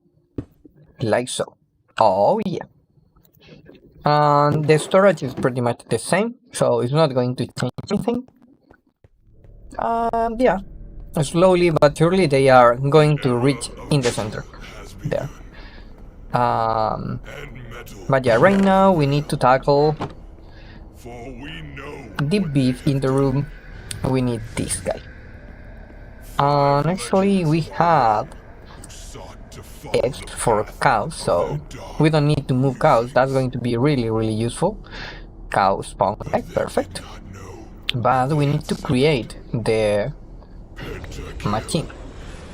like so. Oh yeah. And the storage is pretty much the same, so it's not going to change anything. And yeah, slowly but surely they are going to reach in the center there. But yeah, right now we need to tackle the beef in the room. We need this guy. And actually we have eggs for cows, so we don't need to move cows. That's going to be really useful. Cow spawn egg, perfect. But we need to create the machine,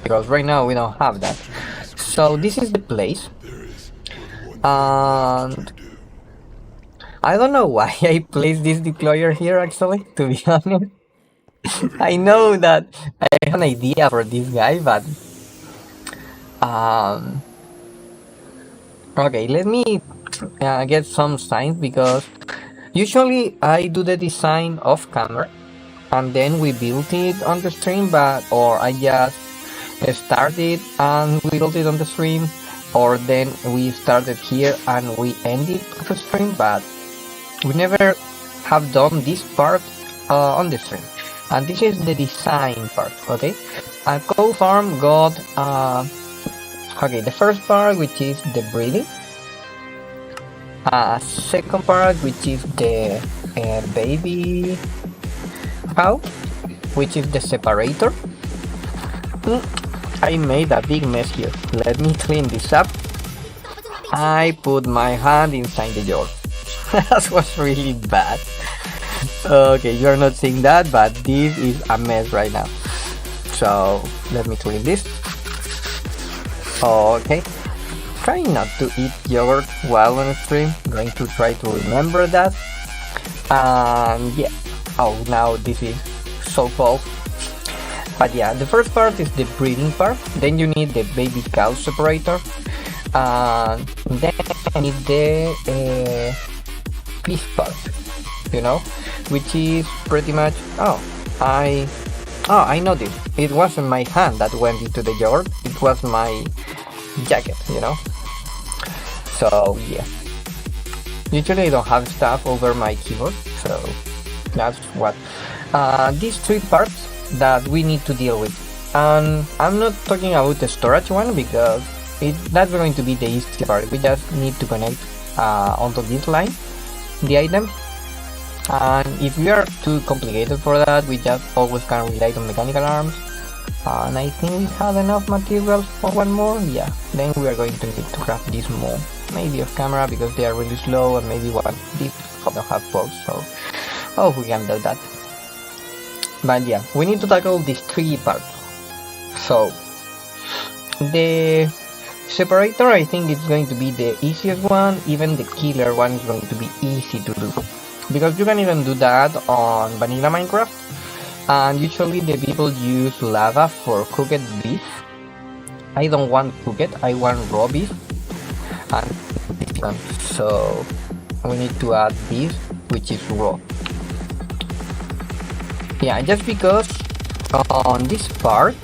because right now we don't have that. So this is the place, and I don't know why I placed this deployer here actually, to be honest. I know that I have an idea for this guy, but um, okay, let me get some signs because usually I do the design off camera and then we build it on the stream, but or I just start it and we build it on the stream, or then we started here and we end it on the stream, but we never have done this part on the stream. And this is the design part, okay? A cow farm got okay, the first part, which is the breeding. Second part, which is the baby cow, which is the separator. I made a big mess here. Let me clean this up. I put my hand inside the yard. That was really bad. Okay, you're not seeing that, but this is a mess right now. So let me clean this. Okay. Try not to eat yogurt while on stream. I'm going to try to remember that. And yeah. Oh, now this is so false. But yeah, the first part is the breeding part. Then you need the baby cow separator. And then you need the beef part, you know, which is pretty much. I know this. It wasn't my hand that went into the yard. It was my jacket, you know. So yeah. Usually I don't have stuff over my keyboard, so that's what. These three parts that we need to deal with. And I'm not talking about the storage one because that's going to be the easy part. We just need to connect onto this line the item. And if we are too complicated for that, we just always can rely on mechanical arms. And I think we have enough materials for one more. Yeah, then we are going to need to craft this more. Maybe off camera because they are really slow, and maybe one these don't have pulse, so we can do that. But yeah, we need to tackle these three parts. So the separator, I think it's going to be the easiest one. Even the killer one is going to be easy to do because you can even do that on vanilla Minecraft. And usually the people use lava for cooked beef. I don't want cooked, I want raw beef. And this one. So we need to add this, which is raw. Yeah, just because on this part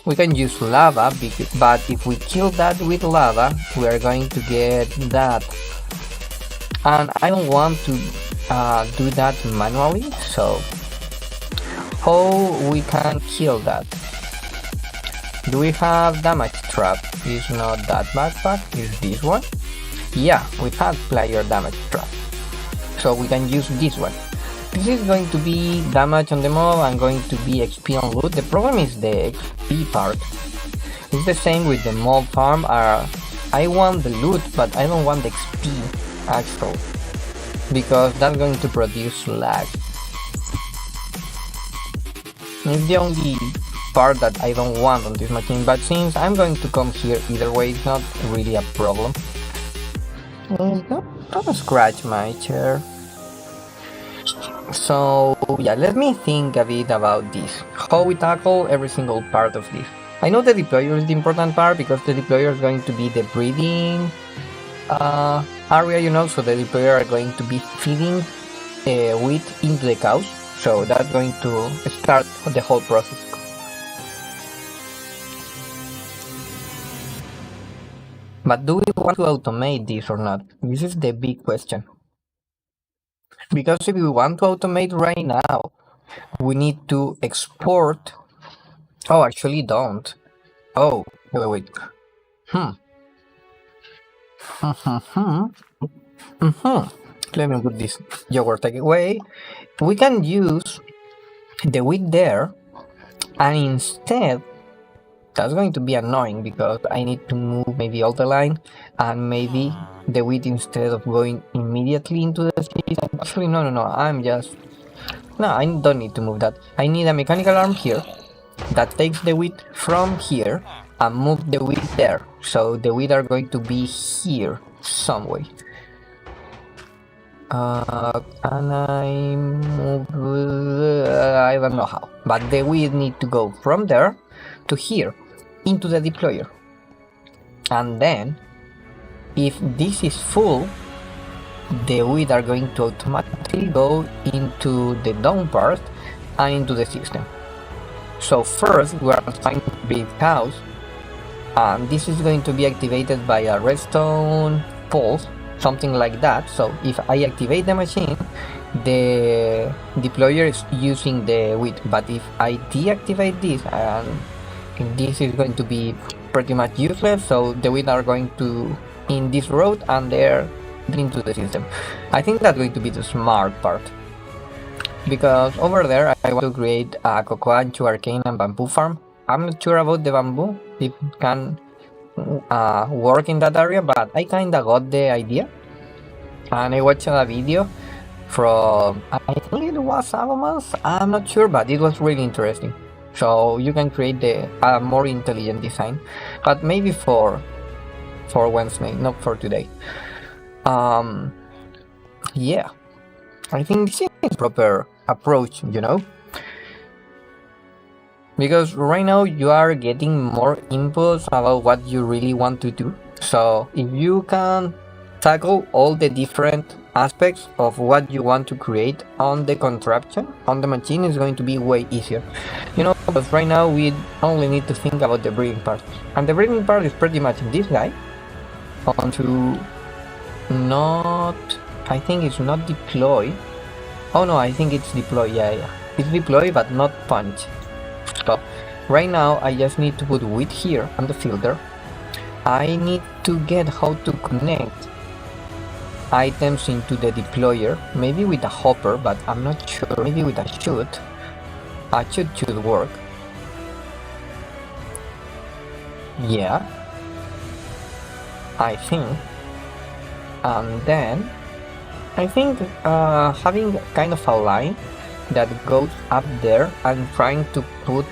we can use lava, but if we kill that with lava, we are going to get that. And I don't want to do that manually, so how we can kill that? Do we have damage trap? Is not that backpack, is this one? Yeah, we have player damage trap, so we can use this one. This is going to be damage on the mob and going to be XP on loot. The problem is the XP part. It's the same with the mob farm. I want the loot, but I don't want the XP actually, because that's going to produce lag. It's the only part that I don't want on this machine, but since I'm going to come here either way, it's not really a problem. Don't scratch my chair. So yeah, let me think a bit about this. How we tackle every single part of this. I know the deployer is the important part because the deployer is going to be the breeding area, you know, so the deployer are going to be feeding wheat into the cows. So that's going to start the whole process. But do we want to automate this or not? This is the big question. Because if we want to automate right now, we need to export. Oh, actually don't. Oh, wait. Let me put this yogurt away. We can use the wheat there, and instead, that's going to be annoying because I need to move maybe all the line, and maybe the wheat instead of going immediately into the city. Actually, no, I don't need to move that. I need a mechanical arm here that takes the wheat from here and move the wheat there. So the wheat are going to be here some way. Can I move? I don't know how, but the width need to go from there to here into the deployer, and then if this is full, the width are going to automatically go into the down part and into the system. So first we are trying to build house, and this is going to be activated by a redstone pulse, something like that. So if I activate the machine, the deployer is using the width, but if I deactivate this, and this is going to be pretty much useless, so the width are going to in this road and they're into the system. I think that's going to be the smart part, because over there I want to create a cocoa, sugarcane and bamboo farm. I'm not sure about the bamboo, if it can work in that area, but I kinda got the idea, and I watched a video from, I think it was Avamas, I'm not sure, but it was really interesting. So you can create the more intelligent design, but maybe for Wednesday, not for today. Yeah, I think this is proper approach, you know, because right now you are getting more inputs about what you really want to do. So if you can tackle all the different aspects of what you want to create on the contraption, on the machine, is going to be way easier, you know, because right now we only need to think about the breeding part, and the breeding part is pretty much this guy onto not, I think it's not deploy. Oh no, I think it's deploy. Yeah, it's deploy but not punch. So right now I just need to put width here on the filter. I need to get how to connect items into the deployer, maybe with a hopper, but I'm not sure. Maybe with a chute. A chute should work. Yeah, I think. And then I think having kind of a line that goes up there and trying to put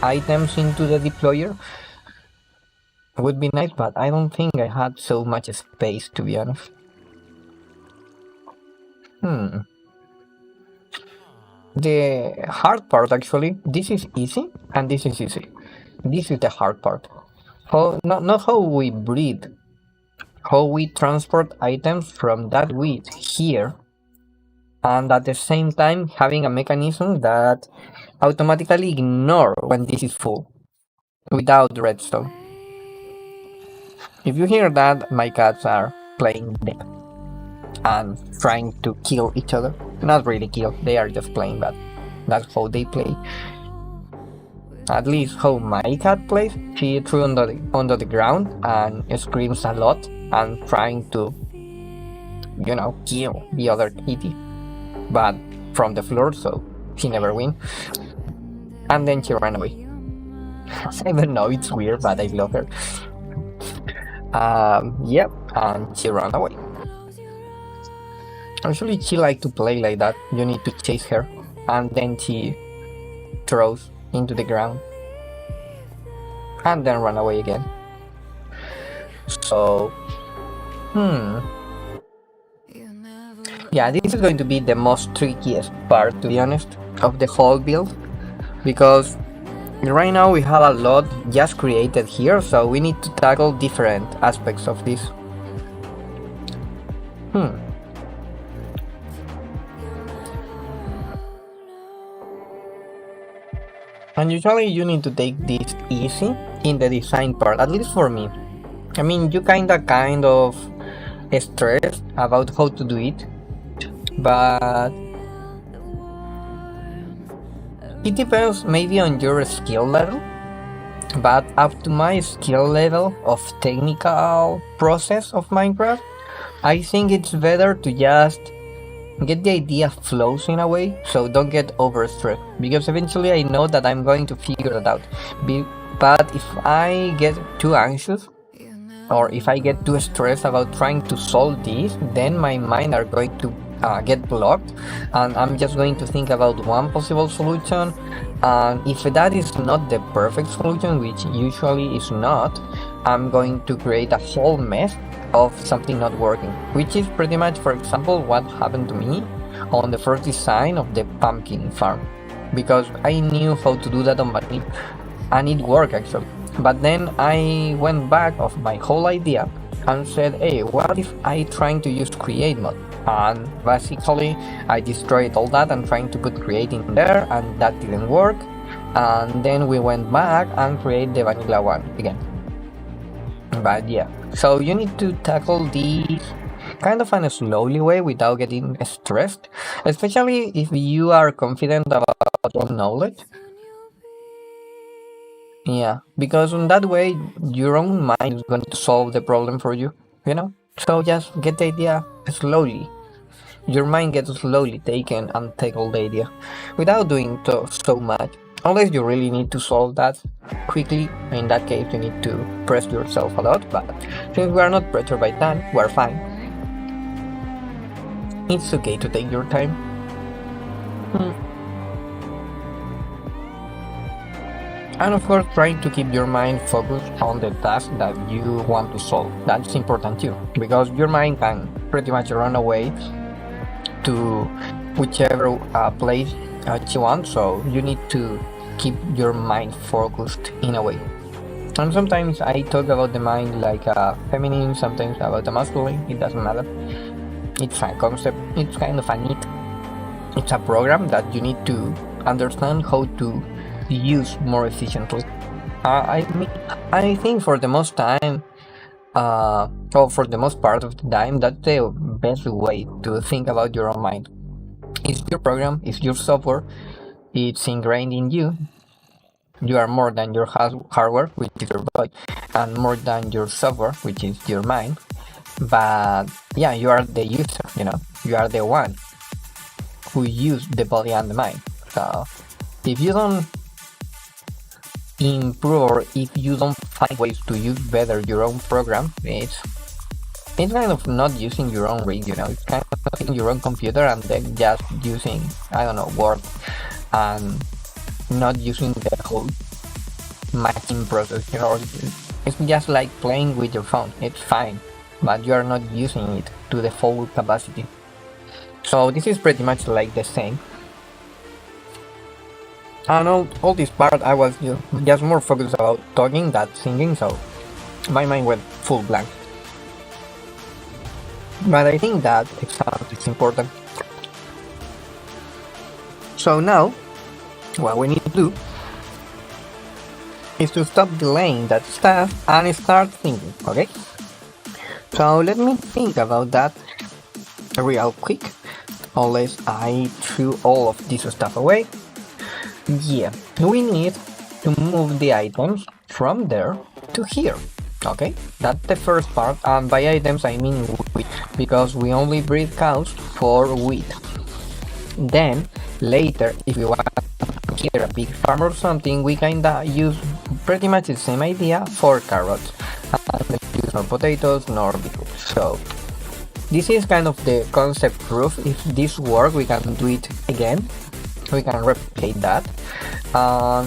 items into the deployer would be nice, but I don't think I had so much space, to be honest. The hard part, actually, this is easy and this is easy. This is the hard part. Not how we breed, how we transport items from that width here, and at the same time having a mechanism that automatically ignore when this is full without redstone. If you hear that, my cats are playing dead and trying to kill each other. Not really kill, they are just playing, but that's how they play. At least how my cat plays. She threw under the ground and screams a lot and trying to, you know, kill the other kitty, but from the floor, so she never win. And then she ran away. I don't know, it's weird, but I love her. Yep, and she ran away. Actually, she likes to play like that. You need to chase her, and then she throws into the ground, and then run away again. So, yeah, this is going to be the most trickiest part, to be honest, of the whole build, because right now we have a lot just created here, so we need to tackle different aspects of this. And usually you need to take this easy in the design part, at least for me. I mean, you kind of stressed about how to do it, but it depends maybe on your skill level. But up to my skill level of technical process of Minecraft, I think it's better to just get the idea flows in a way, so don't get overstressed, because eventually I know that I'm going to figure it out. But if I get too anxious, or if I get too stressed about trying to solve this, then my mind are going to get blocked, and I'm just going to think about one possible solution, and if that is not the perfect solution, which usually is not, I'm going to create a whole mess, of something not working, which is pretty much, for example, what happened to me on the first design of the pumpkin farm, because I knew how to do that on vanilla and it worked actually. But then I went back of my whole idea and said, hey, what if I trying to use create mode? And basically I destroyed all that and trying to put create in there, and that didn't work. And then we went back and create the vanilla one again. But yeah, so you need to tackle these kind of in a slowly way without getting stressed, especially if you are confident about your knowledge. Yeah, because in that way your own mind is going to solve the problem for you, you know? So just get the idea slowly. Your mind gets slowly taken and tackle the idea without doing so much. Unless you really need to solve that quickly, in that case you need to press yourself a lot, but since we are not pressured by time, we're fine. It's okay to take your time. And of course, trying to keep your mind focused on the task that you want to solve. That's important too, because your mind can pretty much run away to whichever place you want, so you need to keep your mind focused in a way. And sometimes I talk about the mind like a feminine, sometimes about a masculine, it doesn't matter. It's a concept, it's kind of a neat, it's a program that you need to understand how to use more efficiently. I think for the most time, or for the most part of the time, that's the best way to think about your own mind. It's your program, it's your software, it's ingrained in you. You are more than your hardware, which is your body, and more than your software, which is your mind. But yeah, you are the user, you are the one who use the body and the mind. So if you don't improve, or if you don't find ways to use better your own program, it's kind of not using your own rig, it's kind of using your own computer and then just using, I don't know, Word, and not using the whole matching process, it's just like playing with your phone. It's fine, but you are not using it to the full capacity. So this is pretty much like the same. And all this part I was just more focused about talking than singing, so my mind went full blank. But I think that example is important. So now, what we need to do is to stop delaying that stuff and start thinking, okay? So let me think about that real quick, unless I threw all of this stuff away. Yeah, we need to move the items from there to here, okay? That's the first part, and by items I mean wheat, because we only breed cows for wheat. Then, later, if we want to hear a big farm or something, we kinda use pretty much the same idea for carrots, and we use nor potatoes nor beetroots. So, this is kind of the concept proof. If this works, we can do it again. We can replicate that. I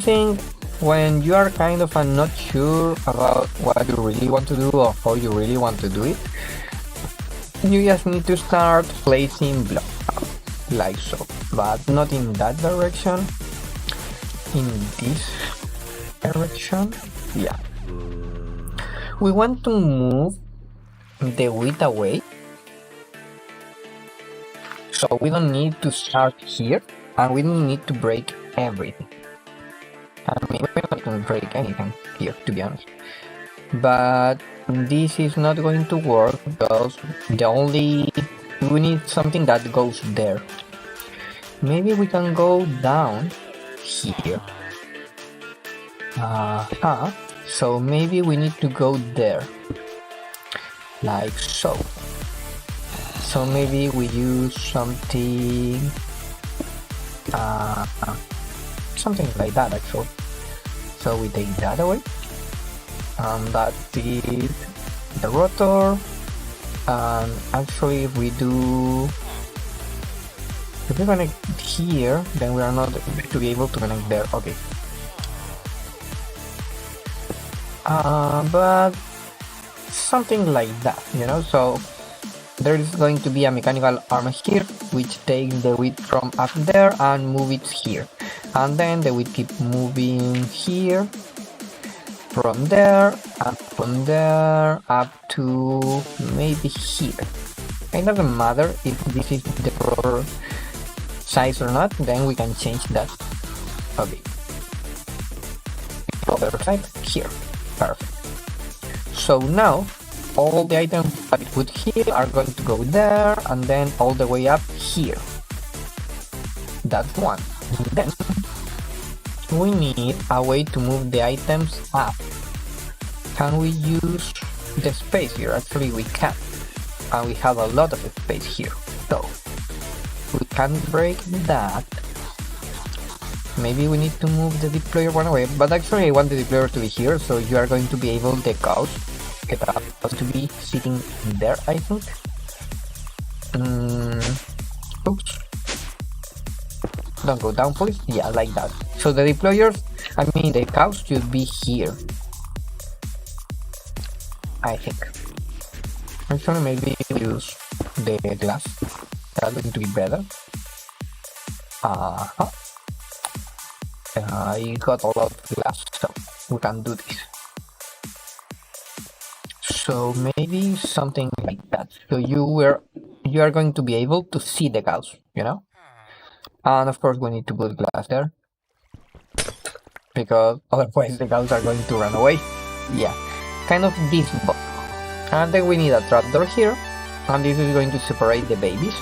think when you are kind of not sure about what you really want to do or how you really want to do it, you just need to start placing blocks like so, but not in that direction, in this direction. Yeah, we want to move the wheat away, so we don't need to start here, and we don't need to break everything. I mean, we're not going to break anything here, to be honest. But this is not going to work because we need something that goes there. Maybe we can go down here. So maybe we need to go there, like so. So maybe we use something like that actually. So we take that away, and that is the rotor. And actually if we connect here, then we are not going to be able to connect there. Okay. But something like that, you know. So there is going to be a mechanical arm here which takes the width from up there and move it here, and then the width keep moving here from there and from there up to maybe here. It doesn't matter if this is the proper size or not, then we can change that. Okay, other side here, perfect. So now all the items that we put here are going to go there and then all the way up here. That's one. Then we need a way to move the items up. Can we use the space here? Actually we can, and we have a lot of space here, so we can break that. Maybe we need to move the deployer one away, but actually I want the deployer to be here, so you are going to be able to get up to be sitting there, I think. Oops. Don't go down, please. Yeah, like that. So the deployers, I mean the cows should be here, I think. Actually, maybe use the glass. That's going to be better. I got a lot of glass, so we can do this. So maybe something like that. So you are going to be able to see the cows, you know. And of course we need to put glass there, because otherwise the cows are going to run away. Yeah, kind of this box. And then we need a trapdoor here, and this is going to separate the babies.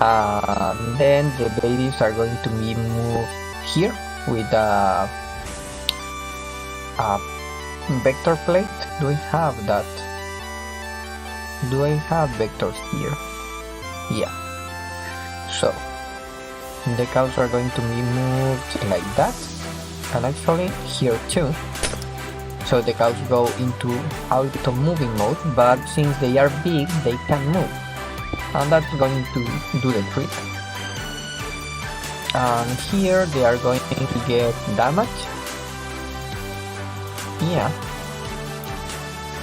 And then the babies are going to be moved here with a vector plate. Do I have that? Do I have vectors here? Yeah. So the cows are going to be moved like that, and actually here too. So the cows go into auto moving mode, but since they are big, they can move, and that's going to do the trick. And here they are going to get damage. Yeah,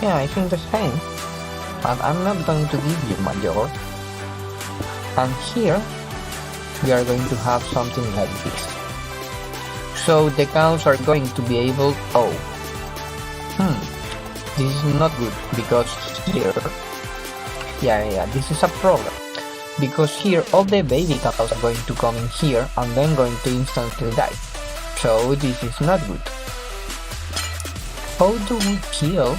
I think the same. And I'm not going to give you major. And here we are going to have something like this. So the cows are going to be able. This is not good, because here, yeah, this is a problem. Because here all the baby cows are going to come in here and then going to instantly die. So this is not good. How do we kill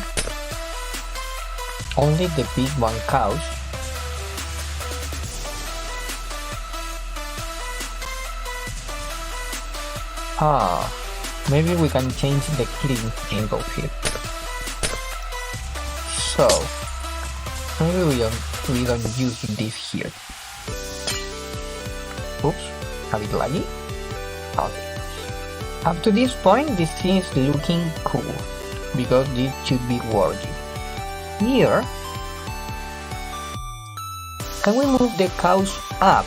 only the big one cows? Maybe we can change the killing angle here. So maybe we don't use this here. Oops, a bit laggy. Okay. Up to this point, this thing is looking cool, because this should be working. Here, can we move the cows up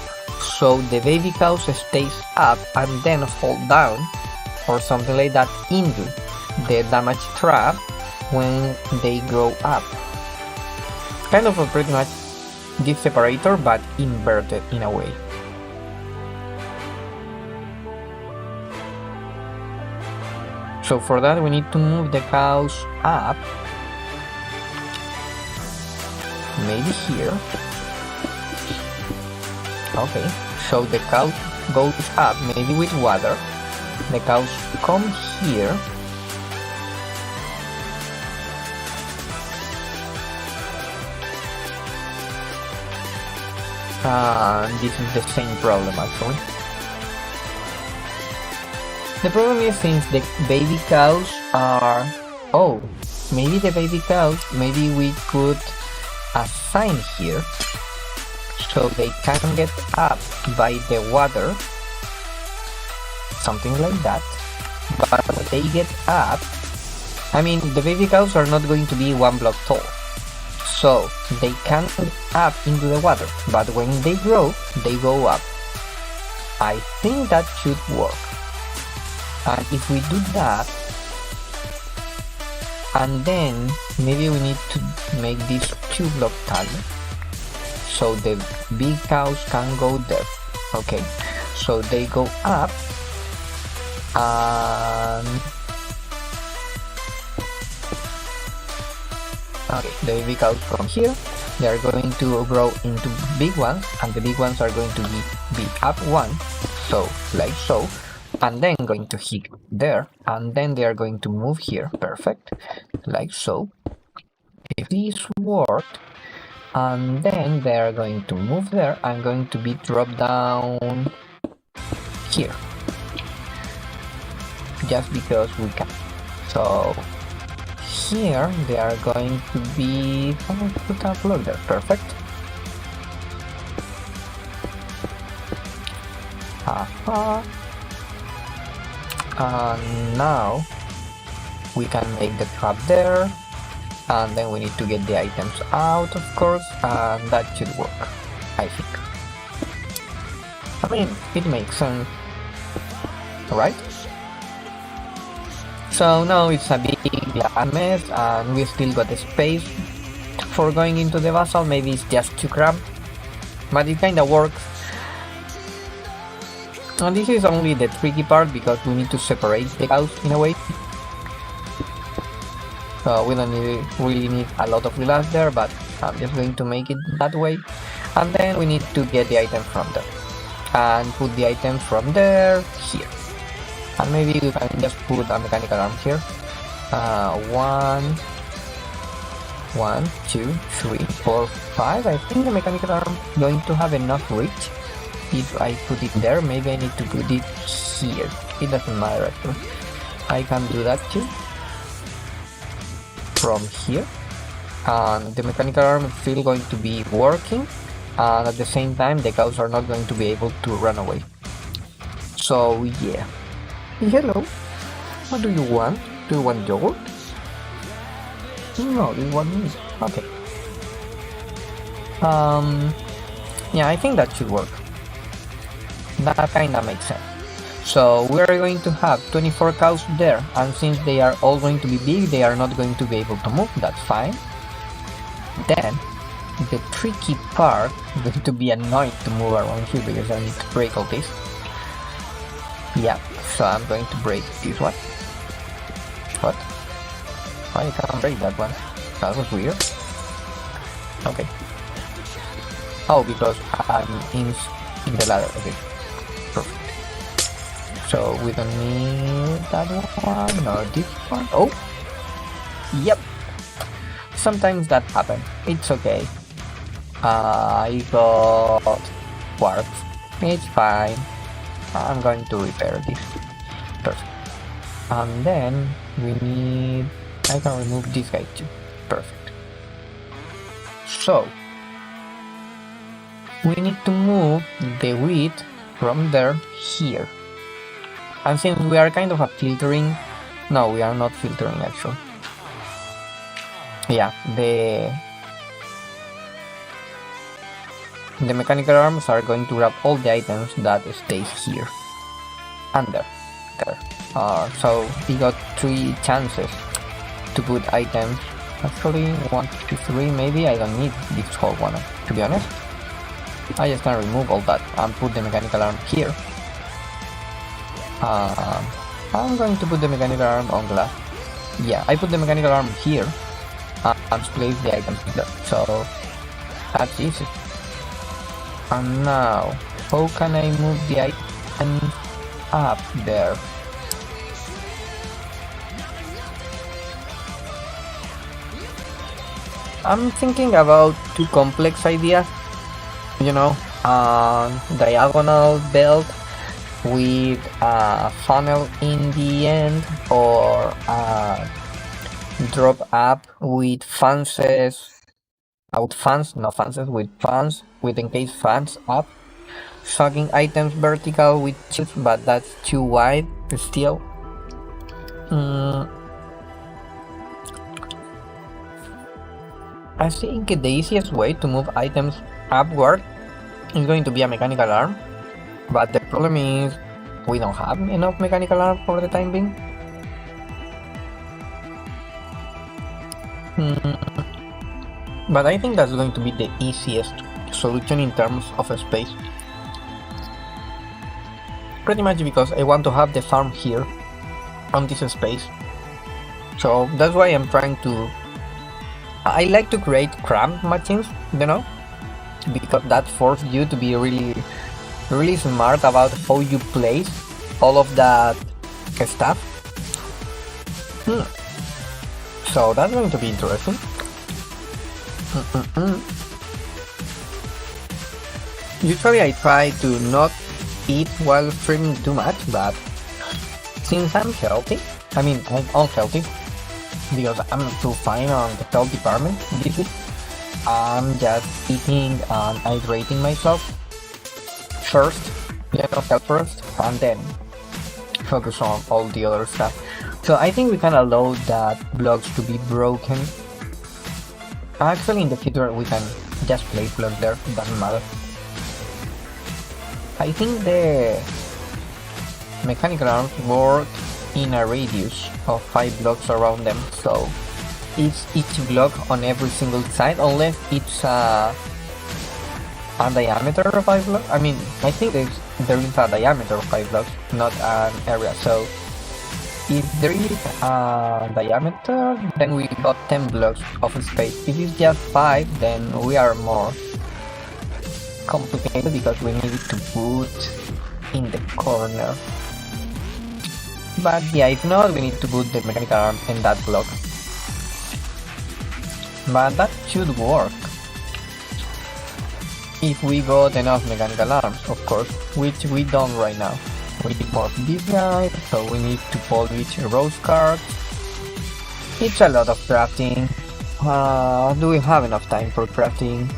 so the baby cows stays up and then fall down or something like that into the damage trap when they grow up? Kind of a pretty much this separator, but inverted in a way. So for that we need to move the cows up, maybe here. Okay, so the cow goes up, maybe with water. The cows come here. This is the same problem actually. The problem is, since the baby cows are... maybe the baby cows, maybe we could assign here so they can get up by the water, something like that. But when they get up, I mean, the baby cows are not going to be 1 block tall, so they can't get up into the water, but when they grow, they go up. I think that should work. And if we do that, And then maybe we need to make this 2-block tile so the big cows can go there. Okay, so they go up and okay, the big cows from here, they are going to grow into big ones, and the big ones are going to be up one, so like so, and then going to hit there, and then they are going to move here, perfect, like so. If this worked, and then they are going to move there and going to be dropped down here, just because we can. So here they are going to be, put a block there, perfect. And now we can make the trap there, and then we need to get the items out, of course, and that should work, I think. I mean, it makes sense, right? So now it's a big mess, and we still got the space for going into the basalt. Maybe it's just too cramped, but it kinda works. And this is only the tricky part, because we need to separate the cows in a way. So we don't really need a lot of glass there, but I'm just going to make it that way. And then we need to get the item from there, and put the item from there here. And maybe we can just put a mechanical arm here. 1, 2, 3, 4, 5. I think the mechanical arm is going to have enough reach. If I put it there, maybe I need to put it here. It doesn't matter actually. I can do that too. From here. And the mechanical arm is still going to be working. And at the same time, the cows are not going to be able to run away. So yeah. Hello. What do you want? Do you want yogurt? No, you want meat. Okay. Yeah, I think that should work. That kinda makes sense. So we are going to have 24 cows there, and since they are all going to be big, they are not going to be able to move. That's fine. Then the tricky part is going to be annoying to move around here, because I need to break all this. Yeah, so I'm going to break this one. What? I can't break that one. That was weird. Okay. Oh, because I'm in the ladder. Okay. Perfect. So we don't need that one, nor this one. Oh! Yep. Sometimes that happens. It's okay. I got quartz. It's fine. I'm going to repair this. Perfect. And then we need... I can remove this guy too. Perfect. So we need to move the wheat from there here. And since we are kind of a filtering... No, we are not filtering actually. Yeah, the mechanical arms are going to grab all the items that stay here. And there. So we got 3 chances to put items. Actually, 1, 2, 3 maybe. I don't need this whole one, to be honest. I just can remove all that and put the mechanical arm here. I'm going to put the mechanical arm on glass. Yeah, I put the mechanical arm here and place the items there. So that's easy. And now, how can I move the items up there? I'm thinking about 2 complex ideas. You know, diagonal belt with a funnel in the end, or drop up with fans, with encased fans up, sucking items vertical with chips, but that's too wide still. I think the easiest way to move items upward is going to be a mechanical arm, but the problem is we don't have enough mechanical arm for the time being. But I think that's going to be the easiest solution in terms of space. Pretty much because I want to have the farm here on this space. So that's why I'm trying to... I like to create cramped machines, you know? Because that forces you to be really smart about how you place all of that stuff. So that's going to be interesting. Usually I try to not eat while streaming too much, but since I'm healthy, I mean I'm unhealthy because I'm too fine on the health department this week, I'm just eating and hydrating myself first, health first, and then focus on all the other stuff. So I think we can allow that blocks to be broken. Actually in the future we can just place blocks there, it doesn't matter. I think the mechanical arms work in a radius of 5 blocks around them, so it's each block on every single side, unless it's a diameter of 5 blocks. I mean, I think there is a diameter of 5 blocks, not an area, so if there is a diameter, then we got 10 blocks of space. If it's just 5, then we are more complicated because we need to put in the corner. But yeah, if not, we need to put the mechanical arm in that block. But that should work if we got enough mechanical arms, of course, which we don't right now. We need more of these guys, so we need to polish rose cards. It's a lot of crafting. Do we have enough time for crafting?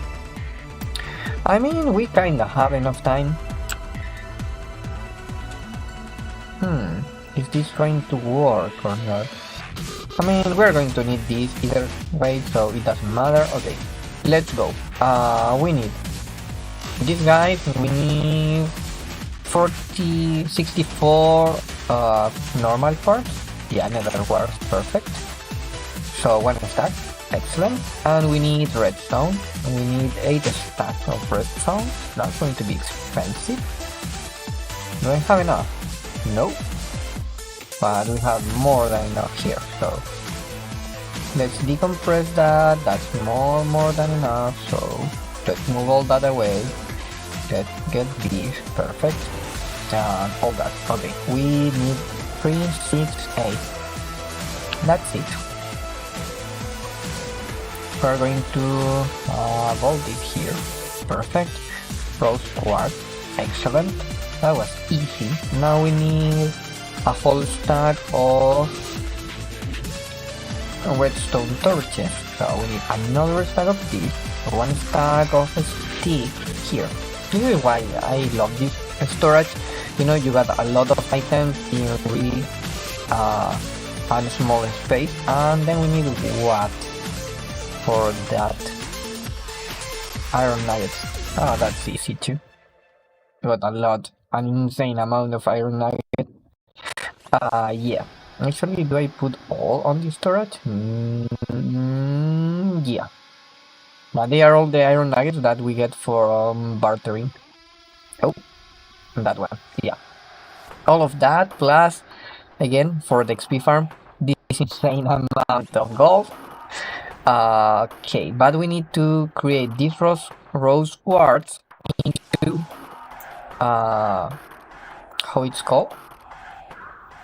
I mean, we kinda have enough time. Is this going to work or not? I mean, we're going to need this either way, so it doesn't matter. Okay, let's go. We need these guys. We need 64 normal parts. Yeah, nether works perfect. So 1 stack, excellent. And we need redstone. We need 8 stacks of redstone. That's going to be expensive. Do I have enough? Nope. But we have more than enough here, so let's decompress that. That's more than enough, so let's move all that away. Let's get these, perfect, and all that. Okay, we need 3, 6, 8. That's it. We're going to vault this here, perfect. Rose quartz, excellent. That was easy. Now we need a whole stack of redstone torches, so we need another stack of these, 1 stack of stick here. This is why I love this storage. You know, you got a lot of items in really a small space. And then we need what for that? Iron nuggets. Oh, that's easy too. We got a lot, an insane amount of iron nuggets. Yeah. Actually, do I put all on the storage? Yeah. But they are all the iron nuggets that we get for bartering. Oh, that one. Yeah. All of that plus, again, for the XP farm, this insane amount of gold. Okay, but we need to create this rose quartz into how it's called?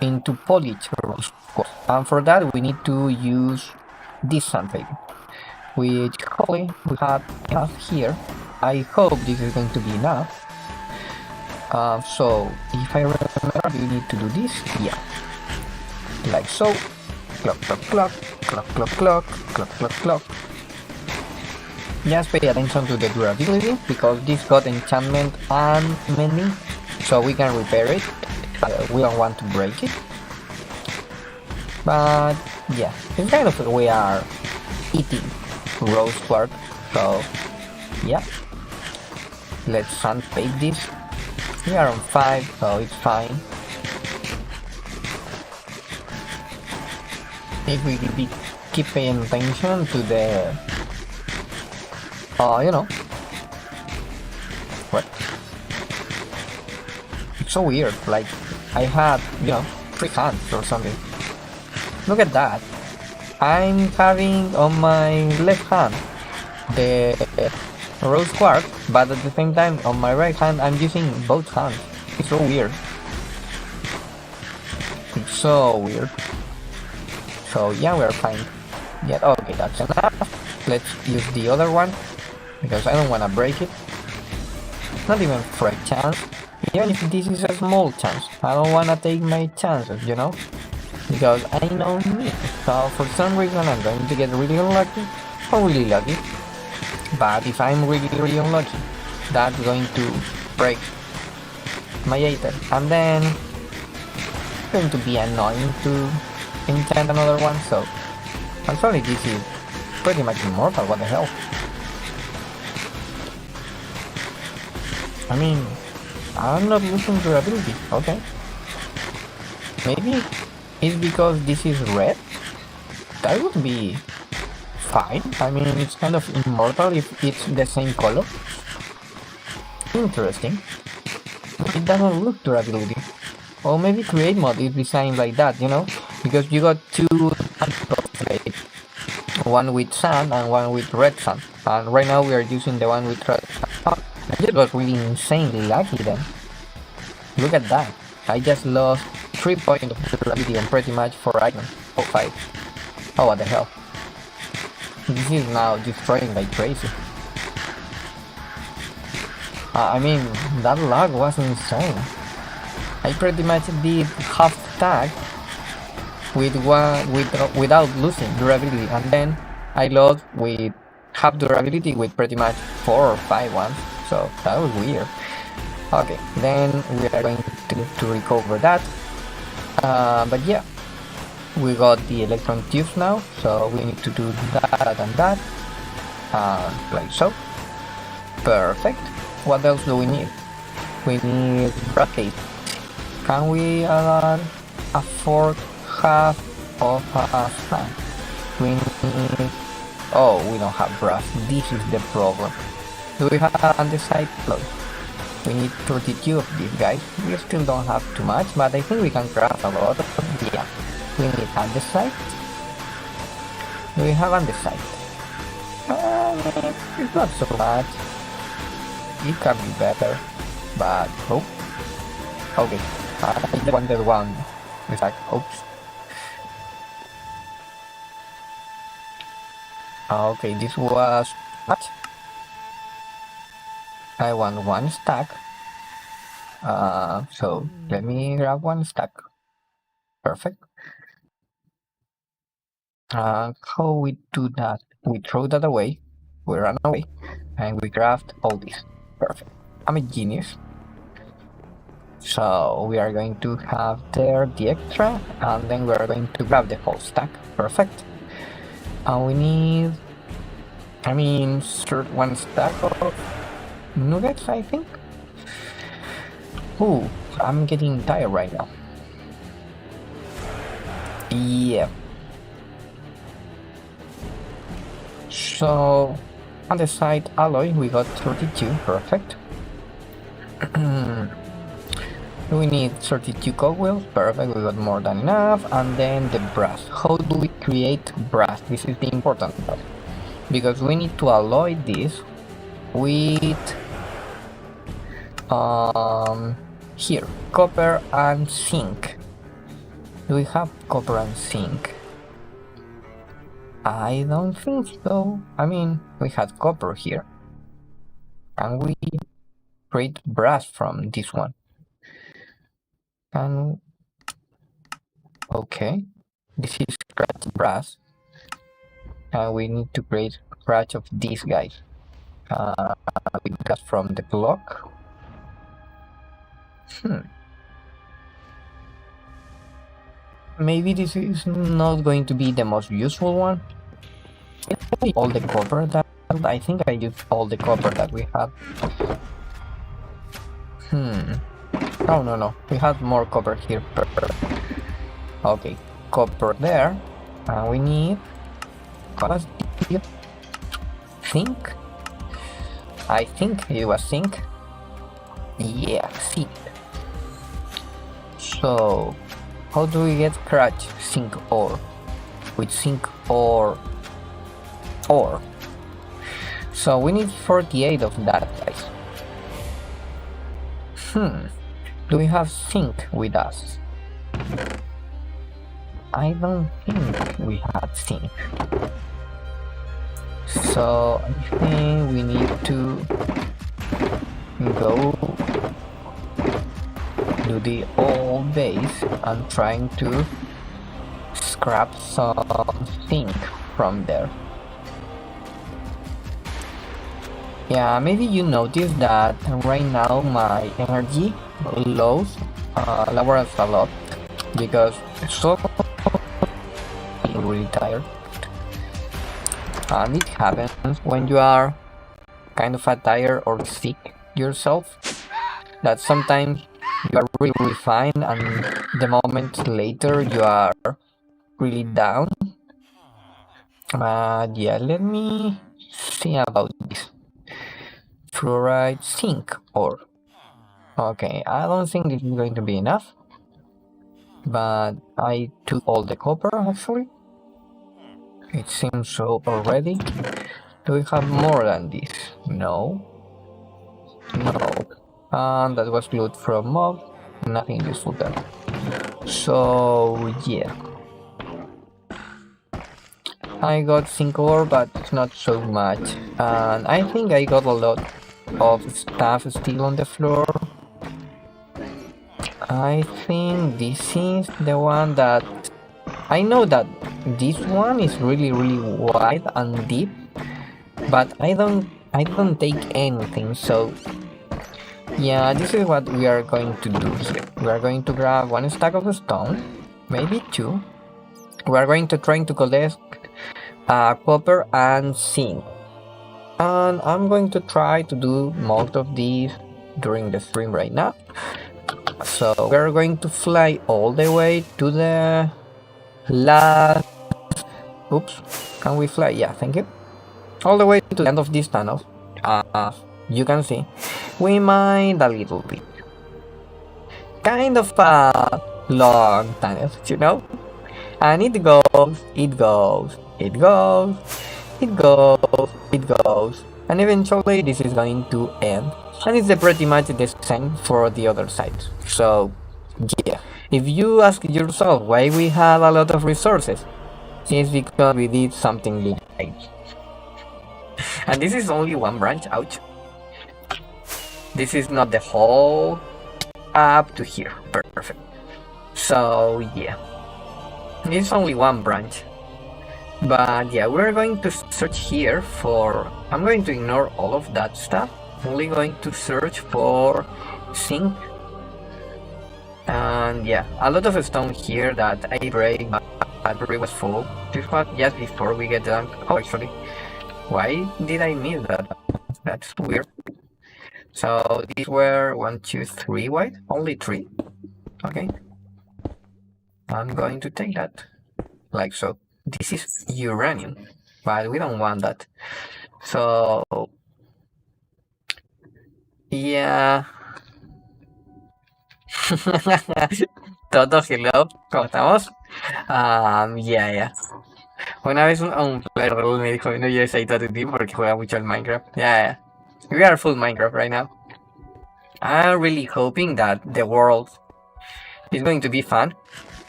Into polished rose quartz. And for that we need to use this sandpaper, which hopefully we have enough here. I hope this is going to be enough. So if I remember, you need to do this, yeah, like so. Clock, clock, clock, clock, clock, clock, clock, clock, clock. Just pay attention to the durability, because this got enchantment and mending, so we can repair it. We don't want to break it. But yeah, it's kind of we are eating rose quartz, so yeah. Let's sandpaper this. We are on 5, so it's fine. It will be keep paying attention to the, you know, what? It's so weird, like, I had, you know, 3 hands or something. Look at that. I'm having on my left hand the rose quartz, but at the same time on my right hand I'm using both hands. It's so weird. It's so weird. So yeah, we're fine. Yeah, okay, that's enough. Let's use the other one, because I don't want to break it. Not even for a chance. Even if this is a small chance, I don't want to take my chances, you know? Because I know me. So for some reason I'm going to get really unlucky, or really lucky. But if I'm really unlucky, that's going to break my item. And then it's going to be annoying to enchant another one, so actually this is pretty much immortal. What the hell? I mean, I'm not losing durability. Okay, maybe it's because this is red. That would be fine. I mean, it's kind of immortal if it's the same color. Interesting. It doesn't look durability. Or maybe create mod is designed like that, you know, because you got 2 trades, one with sand and one with red sand, and right now we are using the one with red sand. Oh, I just got really insanely lucky then. Look at that. I just lost 3 points of durability on pretty much 4 items. Oh, 5. Oh, what the hell. This is now destroying like crazy. I mean, that lag was insane. I pretty much did half stack with without losing durability, and then I lost with half durability with pretty much 4 or 5 ones. So that was weird. Okay, then we are going to recover that. But yeah, we got the electron tubes now, so we need to do that and that, like so. Perfect. What else do we need? We need bracket. Can we add a 4th half of a sand? We need... Oh, we don't have brass. This is the problem. Do we have andesite plus? We need 32 of these guys. We still don't have too much, but I think we can craft a lot of them. Yeah. We need andesite. Do we have andesite? It's not so bad. It can be better, but oh, okay. I wanted one. It's like, oops. Okay, this was what? I want 1 stack. So let me grab 1 stack. Perfect. How we do that? We throw that away. We run away, and we craft all this. Perfect. I'm a genius. So we are going to have there the extra, and then we are going to grab the whole stack. Perfect. And we need, I mean, 1 stack of nuggets, I think. Ooh, I'm getting tired right now. Yeah. So on the side alloy we got 32. Perfect. We need 32 cogwheels. Perfect, we got more than enough. And then the brass. How do we create brass? This is the important part, because we need to alloy this with here, copper and zinc. Do we have copper and zinc? I don't think so. I mean, we had copper here. Can we create brass from this one? And okay, this is scratch brass, and we need to create scratch of these guys. We got from the block. Maybe this is not going to be the most useful one. All the copper that I think I used all the copper that we have. Oh no, we have more copper here. Okay, copper there, and we need Was it Think? I think it was Think. Yeah, Think. So, how do we get scratch Think ore? With Think ore. So we need 48 of that, guys. Do we have Think with us? I don't think we had Think. So I think we need to go do the old days and trying to scrap some Think from there. Yeah, maybe you noticed that right now my energy lowers a lot because so I'm really tired. And it happens when you are kind of tired or sick yourself, that sometimes you are really, really fine and the moment later you are really down. Yeah, let me see about this. Fluoride zinc ore. Okay, I don't think this is going to be enough, but I took all the copper actually. It seems so already. Do we have more than this? No. And that was loot from mob. Nothing useful there. So yeah. I got zinc ore, but not so much. And I think I got a lot of stuff still on the floor. I think this is the one that... I know that this one is really, really wide and deep, but I don't take anything, so yeah, this is what we are going to do here. We are going to grab one stack of stone, maybe two. We are going to try to collect copper and zinc, and I'm going to try to do most of these during the stream right now. So we're going to fly all the way to the last... Oops, can we fly? Yeah, thank you. All the way to the end of this tunnel. You can see, we mined a little bit. Kind of a long tunnel, you know? And it goes, it goes, it goes, it goes, it goes. And eventually this is going to end. And it's pretty much the same for the other side. So, yeah. If you ask yourself why we have a lot of resources, it's because we did something right. And this is only one branch, ouch. This is not the whole up to here, perfect. So yeah, it's only one branch. But yeah, we're going to search here for... I'm going to ignore all of that stuff. Only going to search for zinc. And yeah, a lot of stone here that I break, but battery was full. This was just before we get done. Oh, actually, why did I miss that? That's weird. So these were 1, 2, 3 wide. Only 3. Okay. I'm going to take that. Like so. This is uranium, but we don't want that. So yeah. Todo, hello, ¿cómo estamos? Yeah. Una vez un player me dijo, no lleves ahí todo tu tiempo porque juega mucho al Minecraft. Yeah. We are full Minecraft right now. I'm really hoping that the world is going to be fun.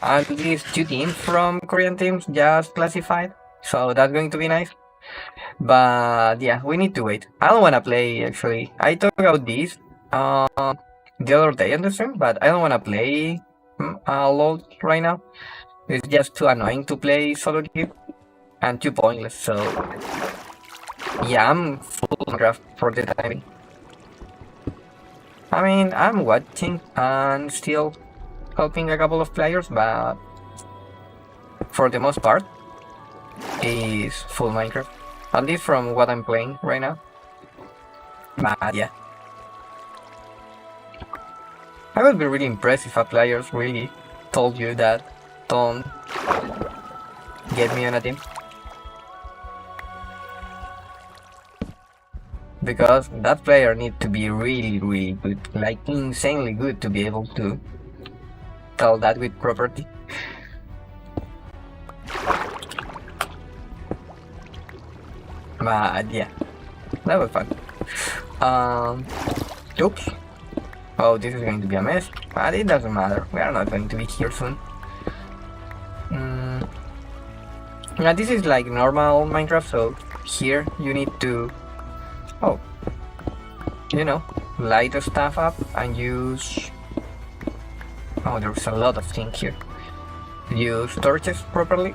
At least 2 teams from Korean teams just classified, so that's going to be nice. But yeah, we need to wait. I don't want to play, actually. I talked about this the other day on the stream, but I don't want to play LoL right now. It's just too annoying to play solo queue and too pointless, so yeah, I'm full Minecraft for the time. I mean, I'm watching and still helping a couple of players, but for the most part, is full Minecraft. At least from what I'm playing right now. But yeah. I would be really impressed if a players really told you that don't get me on a team. because that player needs to be really, really good, like insanely good to be able to tell that with property. But yeah, that was fun. Oops. Oh, this is going to be a mess, but it doesn't matter. We are not going to be here soon. Yeah, this is like normal Minecraft, so here you need to, oh, you know, light the stuff up and use, oh, there's a lot of things here. Use torches properly.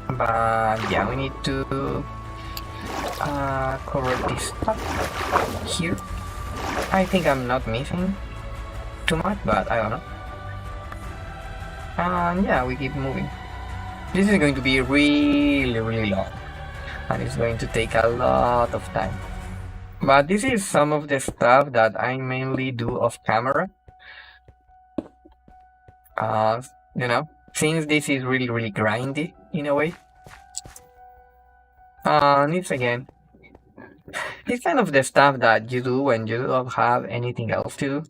But yeah, we need to cover this stuff here. I think I'm not missing too much, but I don't know. And yeah, we keep moving. This is going to be really, really long, and it's going to take a lot of time. But this is some of the stuff that I mainly do off camera. You know, since this is really, really grindy in a way. And it's again, it's kind of the stuff that you do when you don't have anything else to do,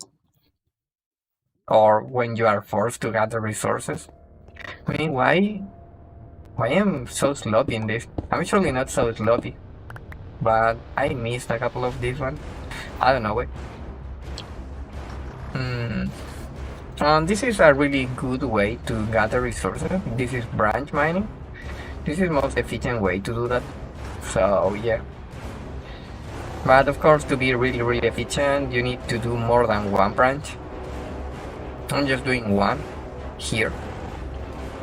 or when you are forced to gather resources. I mean, why am I so sloppy in this? I'm actually not so sloppy, but I missed a couple of these ones. I don't know it. This is a really good way to gather resources. This is branch mining. This is the most efficient way to do that. So yeah. But of course, to be really, really efficient, you need to do more than one branch. I'm just doing one here.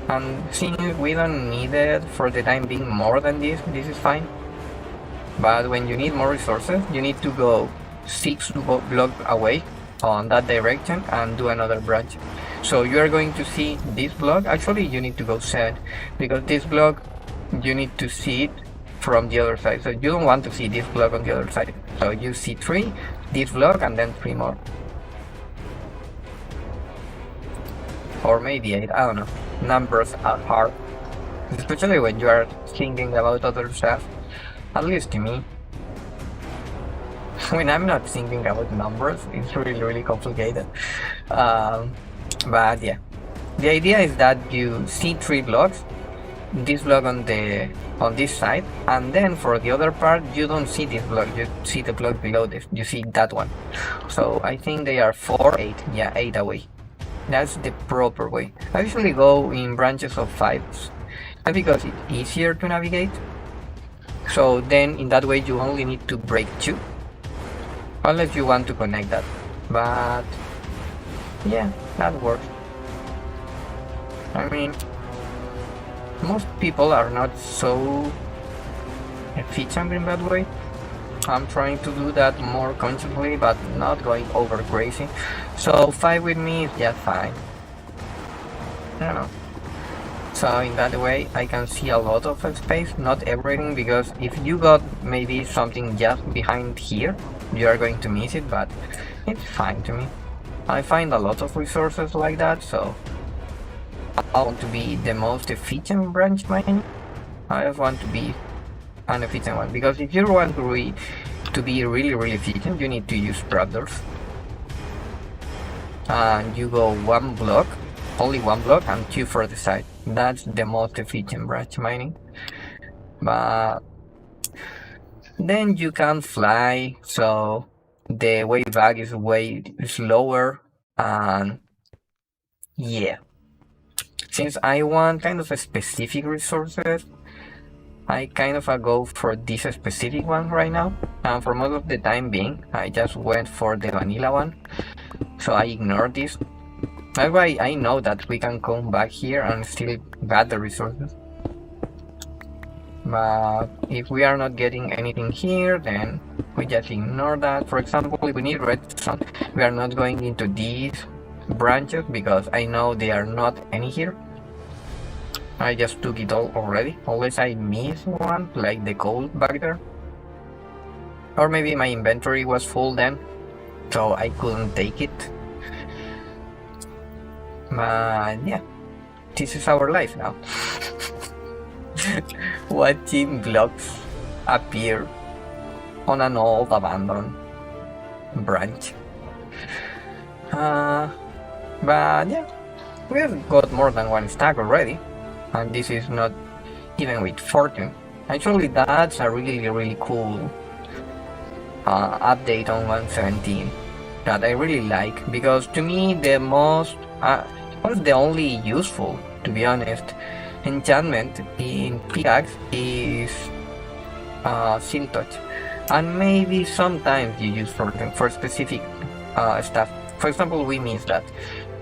And since we don't need it for the time being more than this is fine. But when you need more resources, you need to go 6 blocks away on that direction and do another branch. So you are going to see this block. Actually, you need to go 7, because this block you need to see it from the other side. So you don't want to see this block on the other side. So you see 3, this block, and then 3 more. Or maybe 8, I don't know. Numbers are hard, especially when you are thinking about other stuff. At least to me. When I'm not thinking about numbers, it's really, really complicated. But yeah, the idea is that you see 3 blocks, this block on this side, and then for the other part you don't see this block, you see the block below this, you see that one. So I think they are 4, 8, yeah, 8 away. That's the proper way. I usually go in branches of 5s, because it's easier to navigate. So then in that way you only need to break 2, unless you want to connect that. But yeah, that works. I mean, most people are not so efficient in that way. I'm trying to do that more consciously, but not going over crazy. So 5 with me is just fine. I don't know. So in that way I can see a lot of space, not everything, because if you got maybe something just behind here, you are going to miss it, but it's fine to me. I find a lot of resources like that, so I want to be the most efficient branch miner. I just want to be an efficient one, because if you want to be really, really efficient, you need to use trapdoors. And you go 1 block, only 1 block, and 2 for the side. That's the most efficient branch mining. But then you can fly, so the way back is way slower. And yeah, since I want kind of a specific resources, I kind of go for this specific one right now. And for most of the time being, I just went for the vanilla one, so I ignored this. That's why I know that we can come back here and still get the resources. But if we are not getting anything here, then we just ignore that. For example, if we need redstone, we are not going into these branches because I know there are not any here. I just took it all already, unless I miss one, like the gold back there. Or maybe my inventory was full then, so I couldn't take it. But yeah, this is our life now. Watching blocks appear on an old abandoned branch. But yeah, we have got more than one stack already, and this is not even with fortune. Actually, that's a really cool update on 117 that I really like, because to me the most, the only useful, to be honest, enchantment in pickaxe is Seal Touch, and maybe sometimes you use for specific stuff. For example, we miss that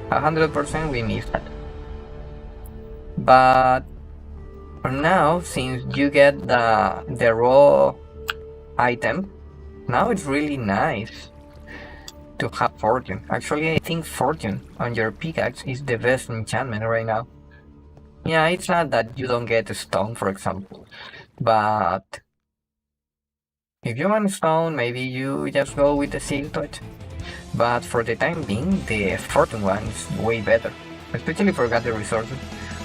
100%. We miss that, but for now, since you get the raw item, now it's really nice to have fortune. Actually, I think fortune on your pickaxe is the best enchantment right now. Yeah, it's not that you don't get a stone, for example, but if you want stone, maybe you just go with the Seal Touch. But for the time being, the fortune one is way better, especially for gather resources.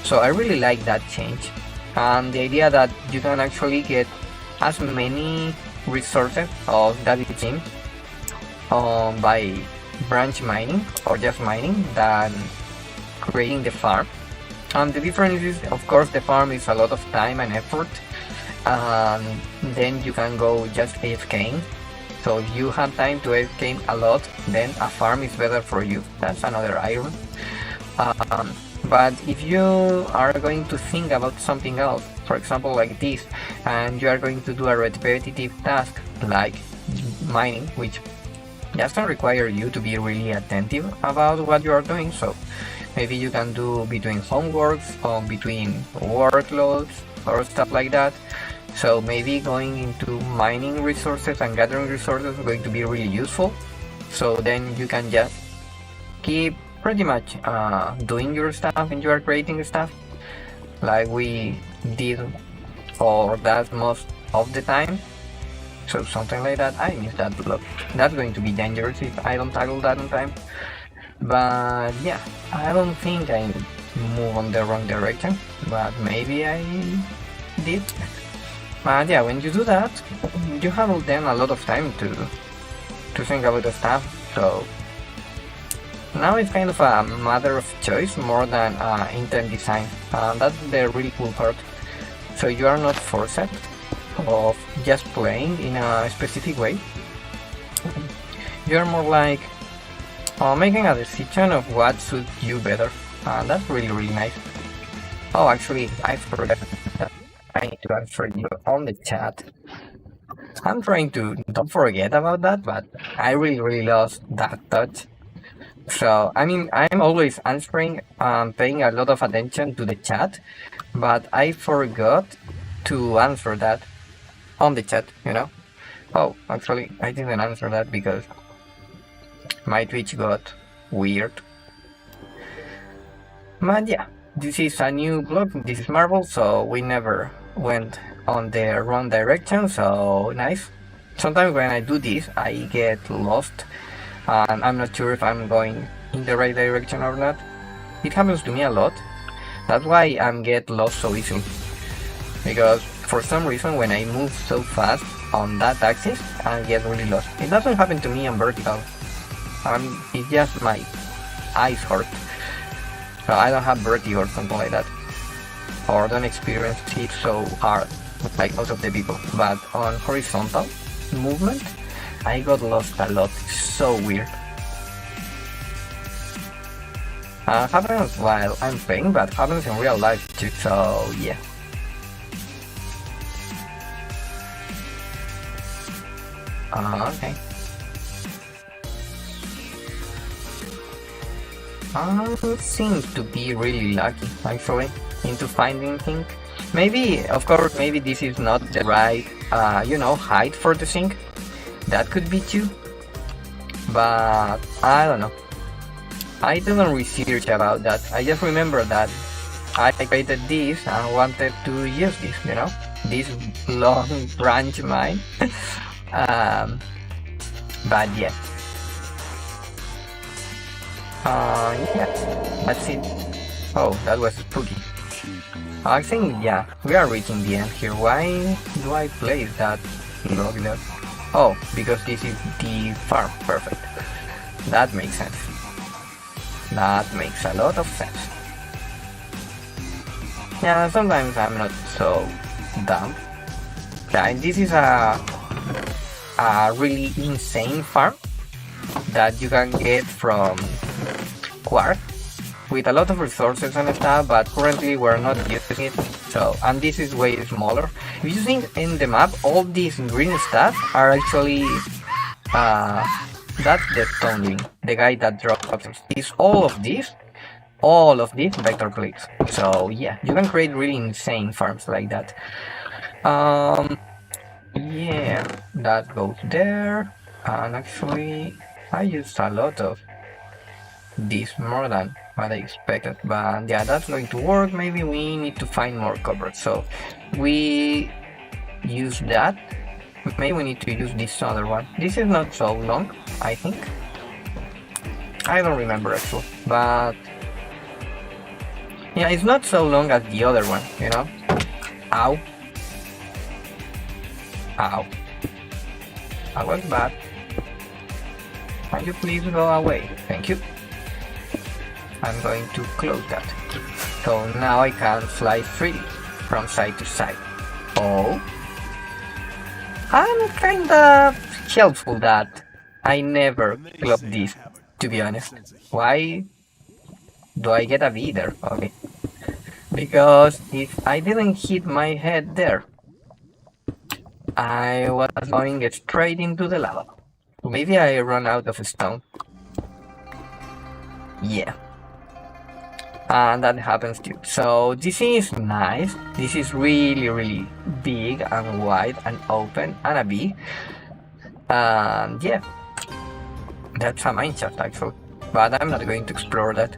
So I really like that change, and the idea that you can actually get as many resources of that it seems by branch mining or just mining than creating the farm. And the difference is, of course, the farm is a lot of time and effort, and then you can go just AFKing. So if you have time to AFK a lot, then a farm is better for you. That's another iron. But if you are going to think about something else, for example like this, and you are going to do a repetitive task like mining, which doesn't require you to be really attentive about what you are doing, so maybe you can do between homeworks or between workloads or stuff like that. So maybe going into mining resources and gathering resources is going to be really useful. So then you can just keep pretty much doing your stuff and you are creating stuff like we did, or that most of the time. So something like that. I miss that block. That's going to be dangerous if I don't tackle that on time. But yeah, I don't think I move on the wrong direction, but maybe I did. But yeah, when you do that, you have then a lot of time to think about the stuff. So now it's kind of a matter of choice more than intent design. That's the really cool part. So you are not forced of just playing in a specific way. You're more like making a decision of what suits you better. That's really nice. Oh, actually, I forgot that I need to answer you on the chat. I'm trying to don't forget about that, but I really lost that touch. So, I mean, I'm always answering, paying a lot of attention to the chat, but I forgot to answer that on the chat, you know? Oh, actually, I didn't answer that because my Twitch got weird. But yeah, this is a new block, this is Marvel, so we never went on the wrong direction, so nice. Sometimes when I do this, I get lost, and I'm not sure if I'm going in the right direction or not. It happens to me a lot. That's why I get lost so easily. Because for some reason when I move so fast on that axis, I get really lost. It doesn't happen to me on vertical. It's just my eyes hurt. So I don't have vertigo or something like that. Or don't experience it so hard like most of the people. But on horizontal movement, I got lost a lot. It's so weird. Happens while I'm playing, but happens in real life too, so yeah. Okay. I seem to be really lucky, actually, into finding things. Maybe, of course, maybe this is not the right, height for the sink. That could be too. But I don't know. I didn't research about that. I just remember that I created this and wanted to use this, this long branch mine. But yeah. Yeah, that's it. Oh, that was spooky. I think, yeah, we are reaching the end here. Why do I place that block there? Oh, because this is the farm. Perfect. That makes sense. That makes a lot of sense. Yeah, sometimes I'm not so dumb. Yeah, and this is a really insane farm that you can get from Quark with a lot of resources and stuff, but currently we're not using it. So, and this is way smaller. If you think in the map, all these green stuff are actually that's the Stoneling, the guy that drops is all of these vector plates. So yeah, you can create really insane farms like that. Yeah, that goes there. And actually, I used a lot of this more than what I expected. But yeah, that's going to work. Maybe we need to find more coverage. So we use that. Maybe we need to use this other one. This is not so long, I think. I don't remember actually, but yeah, it's not so long as the other one, you know? Ow. Ow. That was bad. Can you please go away? Thank you. I'm going to close that. So now I can fly freely from side to side. Oh. I'm kinda helpful that I never closed this, to be honest. Why do I get a V there? Okay. Because if I didn't hit my head there, I was going straight into the lava. Maybe I run out of stone. Yeah. And that happens too. So this is nice. This is really big and wide and open and a B. And yeah. That's a mine shaft actually. But I'm not going to explore that.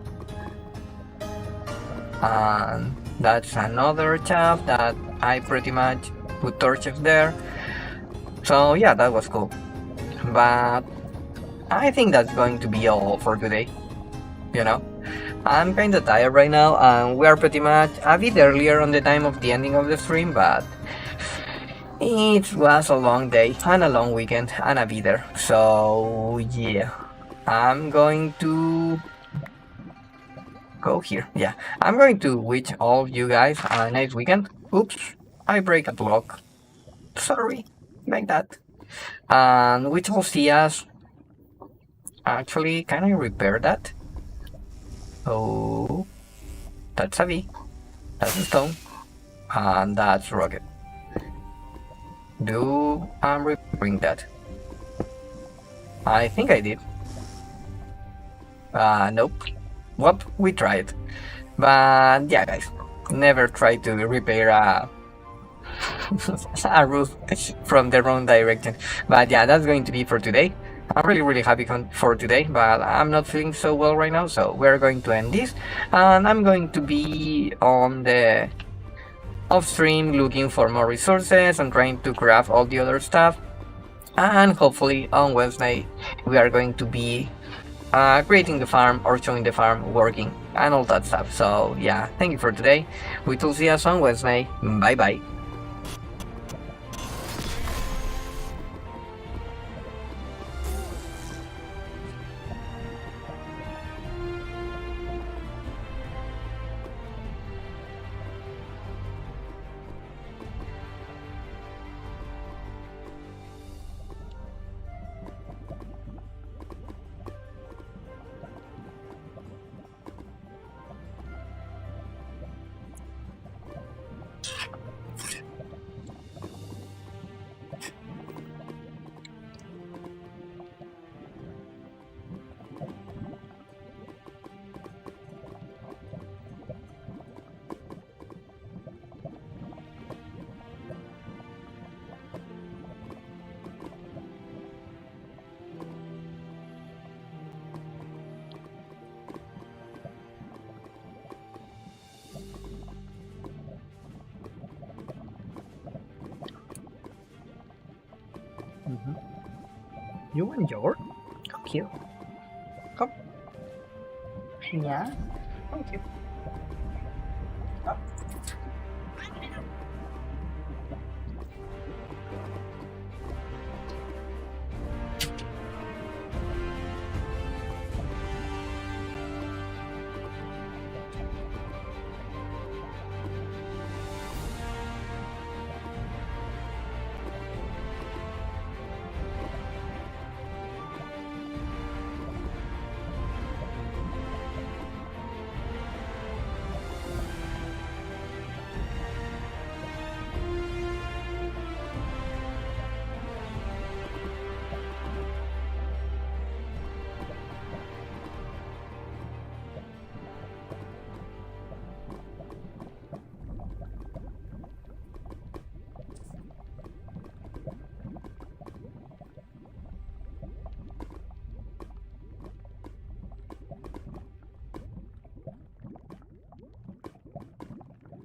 And that's another shaft that I pretty much put torches there. So yeah, that was cool. But I think that's going to be all for today. You know? I'm kinda tired right now, and we are pretty much a bit earlier on the time of the ending of the stream, but it was a long day and a long weekend and a bit there. So yeah, I'm going to go here. Yeah, I'm going to wish all of you guys a nice weekend. Oops, I break a block. Sorry, like that. And we will see us. Actually, can I repair that? Oh, that's a V. That's a stone. And that's rocket. I'm repairing that. I think I did. Nope. Whoop, we tried. But yeah, guys, never try to repair a roof from the wrong direction. But yeah, that's going to be for today. I'm really happy for today, but I'm not feeling so well right now, so we're going to end this. And I'm going to be on the off stream looking for more resources and trying to craft all the other stuff. And hopefully on Wednesday we are going to be creating the farm or showing the farm working and all that stuff. So yeah, thank you for today. We will see us on Wednesday. Bye bye. You want yours? Come here. Come. Yeah. Thank you.